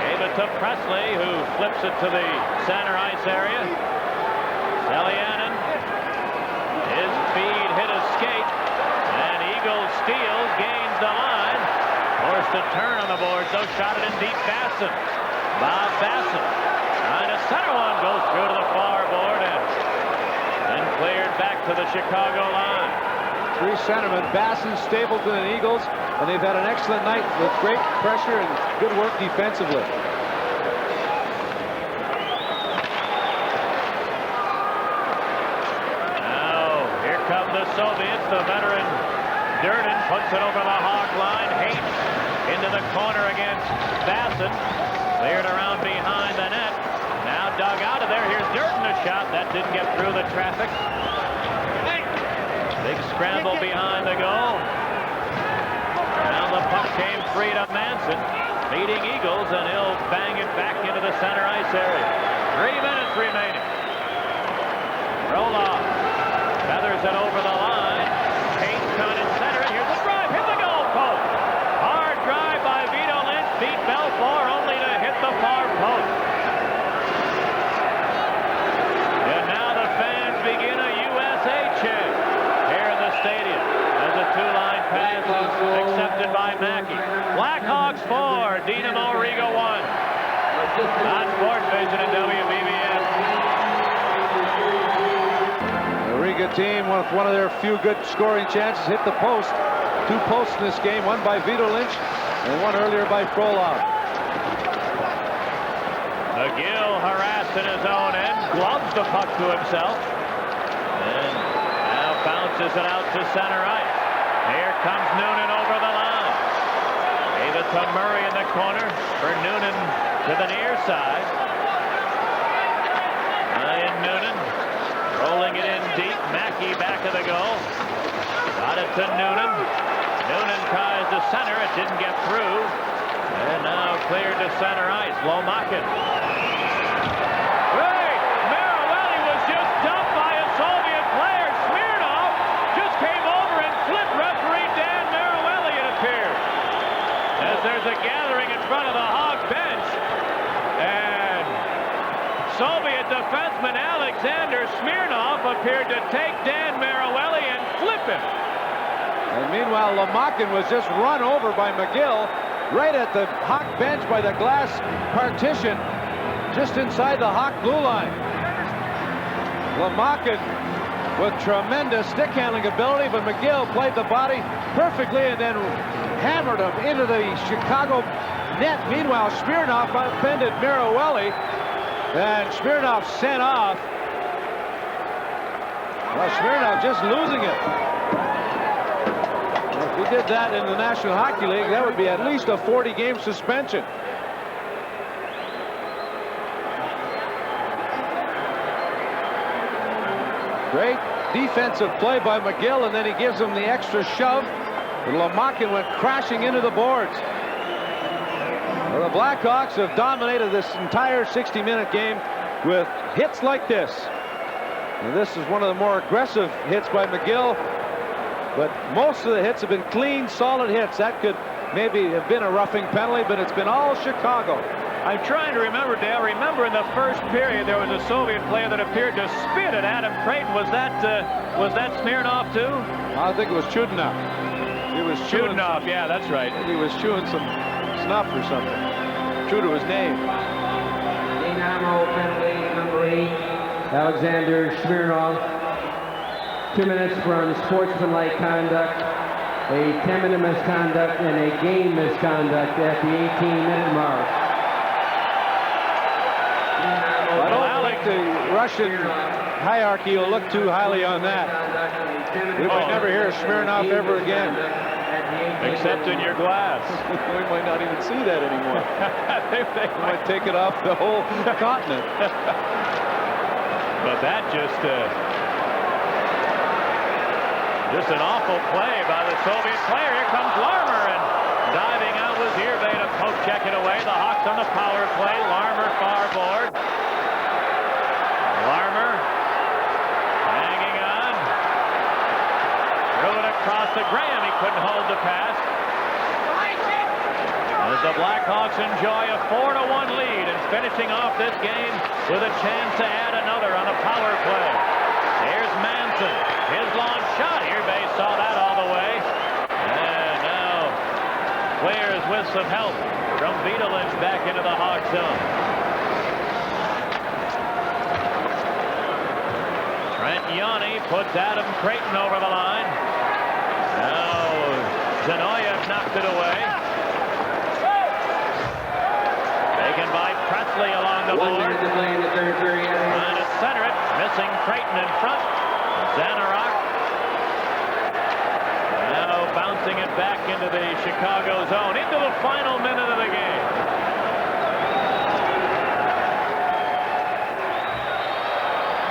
Gave it to Presley, who flips it to the center ice area. Elianin. His feed hit a skate. And Eagles steals, gains the line. Forced to turn on the board, so shot it in deep. Basson. Bob Basson. Trying to center one, goes through to the far board and then cleared back to the Chicago line. 3 centermen, Basson, Stapleton, and Eagles, and they've had an excellent night with great pressure and good work defensively. Now, here come the Soviets. The veteran Durden puts it over the Hawk line. Hates into the corner against Basson. Cleared around behind the net. Now dug out of there. Here's Durden, a shot. That didn't get through the traffic. Big scramble behind the goal. Now the puck came free to Manson. Leading Eagles, and he'll bang it back into the center ice area. 3 minutes remaining. Roloff feathers it over the line. Kane's trying to center it. Here's the drive. Hit the goal post. Hard drive by Vito Lynch. Beat Belfour only to hit the far post. And now the fans begin a USA chant here in the stadium as a 2-line pass is accepted by Mackey. Blackhawks 4, Dinamo Riga 1. On Sports Vision and WBBS. The Riga team with one of their few good scoring chances hit the post. 2 posts in this game, one by Vito Lynch and one earlier by Frolov. McGill harassed in his own end, gloves the puck to himself, and now bounces it out to center ice. Here comes Noonan over the line. Gave it to Murray in the corner for Noonan to the near side. Ryan Noonan rolling it in deep. Mackey back of the goal. Got it to Noonan. Noonan tries to center. It didn't get through. And now cleared to center ice. Lomakin. Wait! Marawali was just dumped by a Soviet player. Smirnov just came over and flipped referee Dan Marawali, it appears. As there's a gathering in front of the Hawk bench. And Soviet defenseman Alexander Smirnov appeared to take Dan Marawali and flip him. And meanwhile, Lomakin was just run over by McGill right at the Hawk bench by the glass partition just inside the Hawk blue line. Lomakin with tremendous stick handling ability, but McGill played the body perfectly and then hammered him into the Chicago net. Meanwhile, Smirnov offended Marawali, and Smirnov sent off. Well, Smirnov just losing it. If we did that in the National Hockey League, that would be at least a 40-game suspension. Great defensive play by McGill, and then he gives him the extra shove. And Lomakin went crashing into the boards. Well, the Blackhawks have dominated this entire 60-minute game with hits like this. And this is one of the more aggressive hits by McGill. But most of the hits have been clean, solid hits. That could maybe have been a roughing penalty, but it's been all Chicago. I'm trying to remember, Dale. Remember in the first period there was a Soviet player that appeared to spit at Adam Creighton. Was that Smirnov too? I think it was Chudinov. He was Chudinov. Yeah, that's right. He was chewing some snuff or something. True to his name. Dinaмо penalty number 8, Alexander Smirnov. 2 minutes for unsportsmanlike conduct, a 10-minute misconduct, and a game misconduct at the 18-minute mark. I don't think the Russian hierarchy will look too highly on that. We might never hear of Smirnov ever again. Except in your glass. We might not even see that anymore. they might take it off the whole continent. But that just an awful play by the Soviet player. Here comes Larmer, and diving out was Irve to poke check it away. The Hawks on the power play. Larmer far board. Larmer hanging on. Threw it across to Graham. He couldn't hold the pass. As the Blackhawks enjoy a 4-1 lead and finishing off this game with a chance to add another on a power play. Here's Manson. His long shot. Irbe saw that all the way. And now clears with some help from Vitalich back into the Hawk zone. Trent Yanni puts Adam Creighton over the line. Now Zanoyev knocked it away. Taken by Presley along the board. 1 minute to play in the third period. Trying to center it. Missing Creighton in front. Zanarok. Now bouncing it back into the Chicago zone. Into the final minute of the game.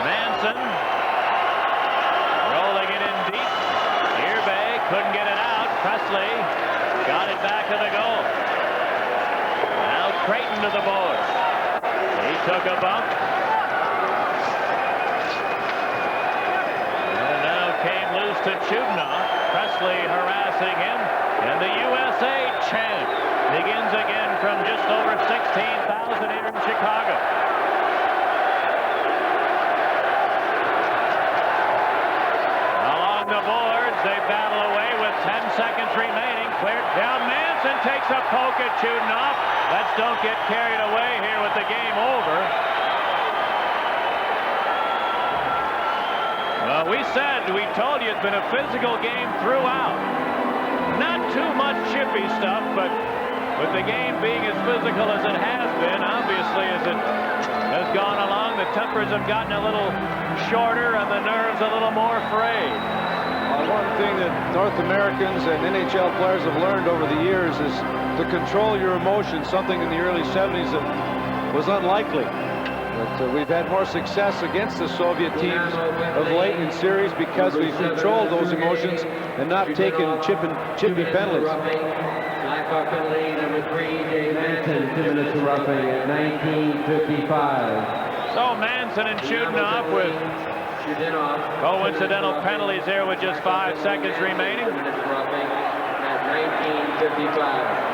Manson. Rolling it in deep. Irbe couldn't get it out. Presley got it back to the goal. Now Creighton to the board. He took a bump. And now came loose to Chudinov. Presley harassing him. And the USA chant begins again from just over 16,000 here in Chicago. Along the boards, they battle away with 10 seconds remaining. Cleared down. Manson takes a poke at Chudinov. Let's don't get carried away here with the game over. Well, we told you it's been a physical game throughout. Not too much chippy stuff, but with the game being as physical as it has been, obviously as it has gone along, the tempers have gotten a little shorter and the nerves a little more frayed. One thing that North Americans and NHL players have learned over the years is to control your emotions, something in the early 70s that was unlikely. But we've had more success against the Soviet teams of late in series because we've controlled those emotions and not taken chippy penalties. Blackhawk penalty number 3, Dave Manson, 2 minutes of roughing at 19:55. So Manson and Chudinoff with coincidental penalties here with just 5 seconds remaining. 2 minutes of roughing at 19:55.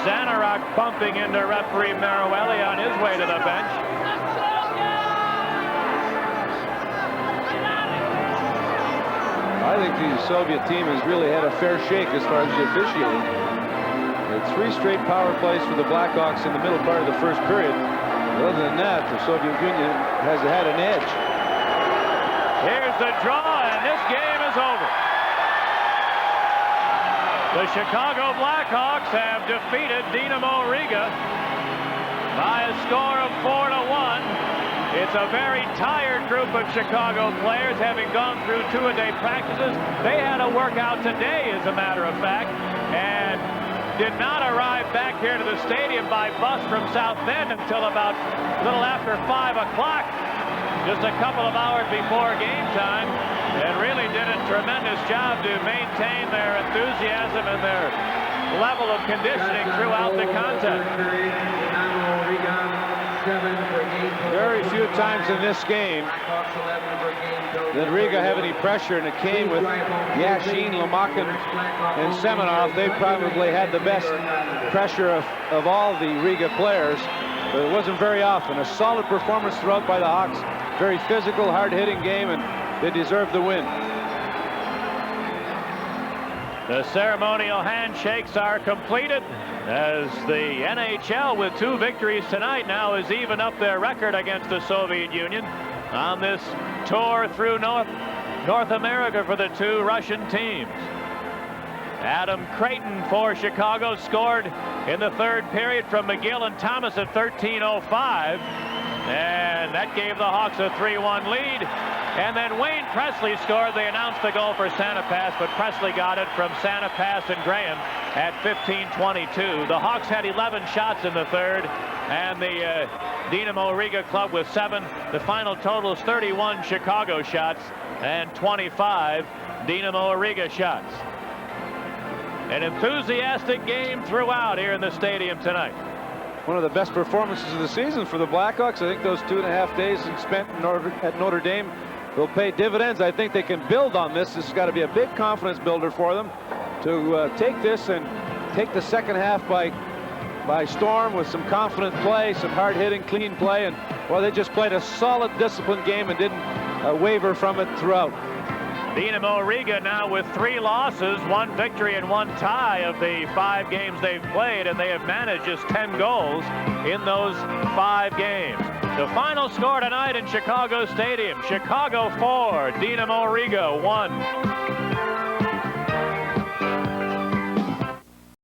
Zanarok bumping into referee Maruelli on his way to the bench. I think the Soviet team has really had a fair shake as far as the officiating. 3 straight power plays for the Blackhawks in the middle part of the first period. Other than that, the Soviet Union has had an edge. Here's the draw, and this game is over. The Chicago Blackhawks have defeated Dinamo Riga by a score of 4-1. It's a very tired group of Chicago players, having gone through 2-a-day practices. They had a workout today, as a matter of fact, and did not arrive back here to the stadium by bus from South Bend until about a little after 5 o'clock, just a couple of hours before game time, and really did a tremendous job to maintain their enthusiasm and their level of conditioning throughout the contest. Very few times in this game did Riga have any pressure, and it came with Yashin, Lomakin, and Semenov. They probably had the best pressure of all the Riga players, but it wasn't very often. A solid performance throughout by the Hawks. Very physical, hard-hitting game, and they deserve the win. The ceremonial handshakes are completed as the NHL, with 2 victories tonight, now has evened up their record against the Soviet Union on this tour through North America for the 2 Russian teams. Adam Creighton for Chicago scored in the 3rd period from McGill and Thomas at 13:05. And that gave the Hawks a 3-1 lead. And then Wayne Presley scored. They announced the goal for Santa Pass, but Presley got it from Santa Pass and Graham at 15:22. The Hawks had 11 shots in the 3rd, and the Dinamo Riga club with 7. The final total is 31 Chicago shots and 25 Dinamo Riga shots. An enthusiastic game throughout here in the stadium tonight. One of the best performances of the season for the Blackhawks. I think those 2.5 days spent at Notre Dame will pay dividends. I think they can build on this. This has got to be a big confidence builder for them to take this and take the second half by storm with some confident play, some hard-hitting, clean play, and well, they just played a solid, disciplined game and didn't waver from it throughout. Dinamo Riga now with 3 losses, 1 victory and 1 tie of the 5 games they've played, and they have managed just 10 goals in those 5 games. The final score tonight in Chicago Stadium: Chicago 4, Dinamo Riga 1.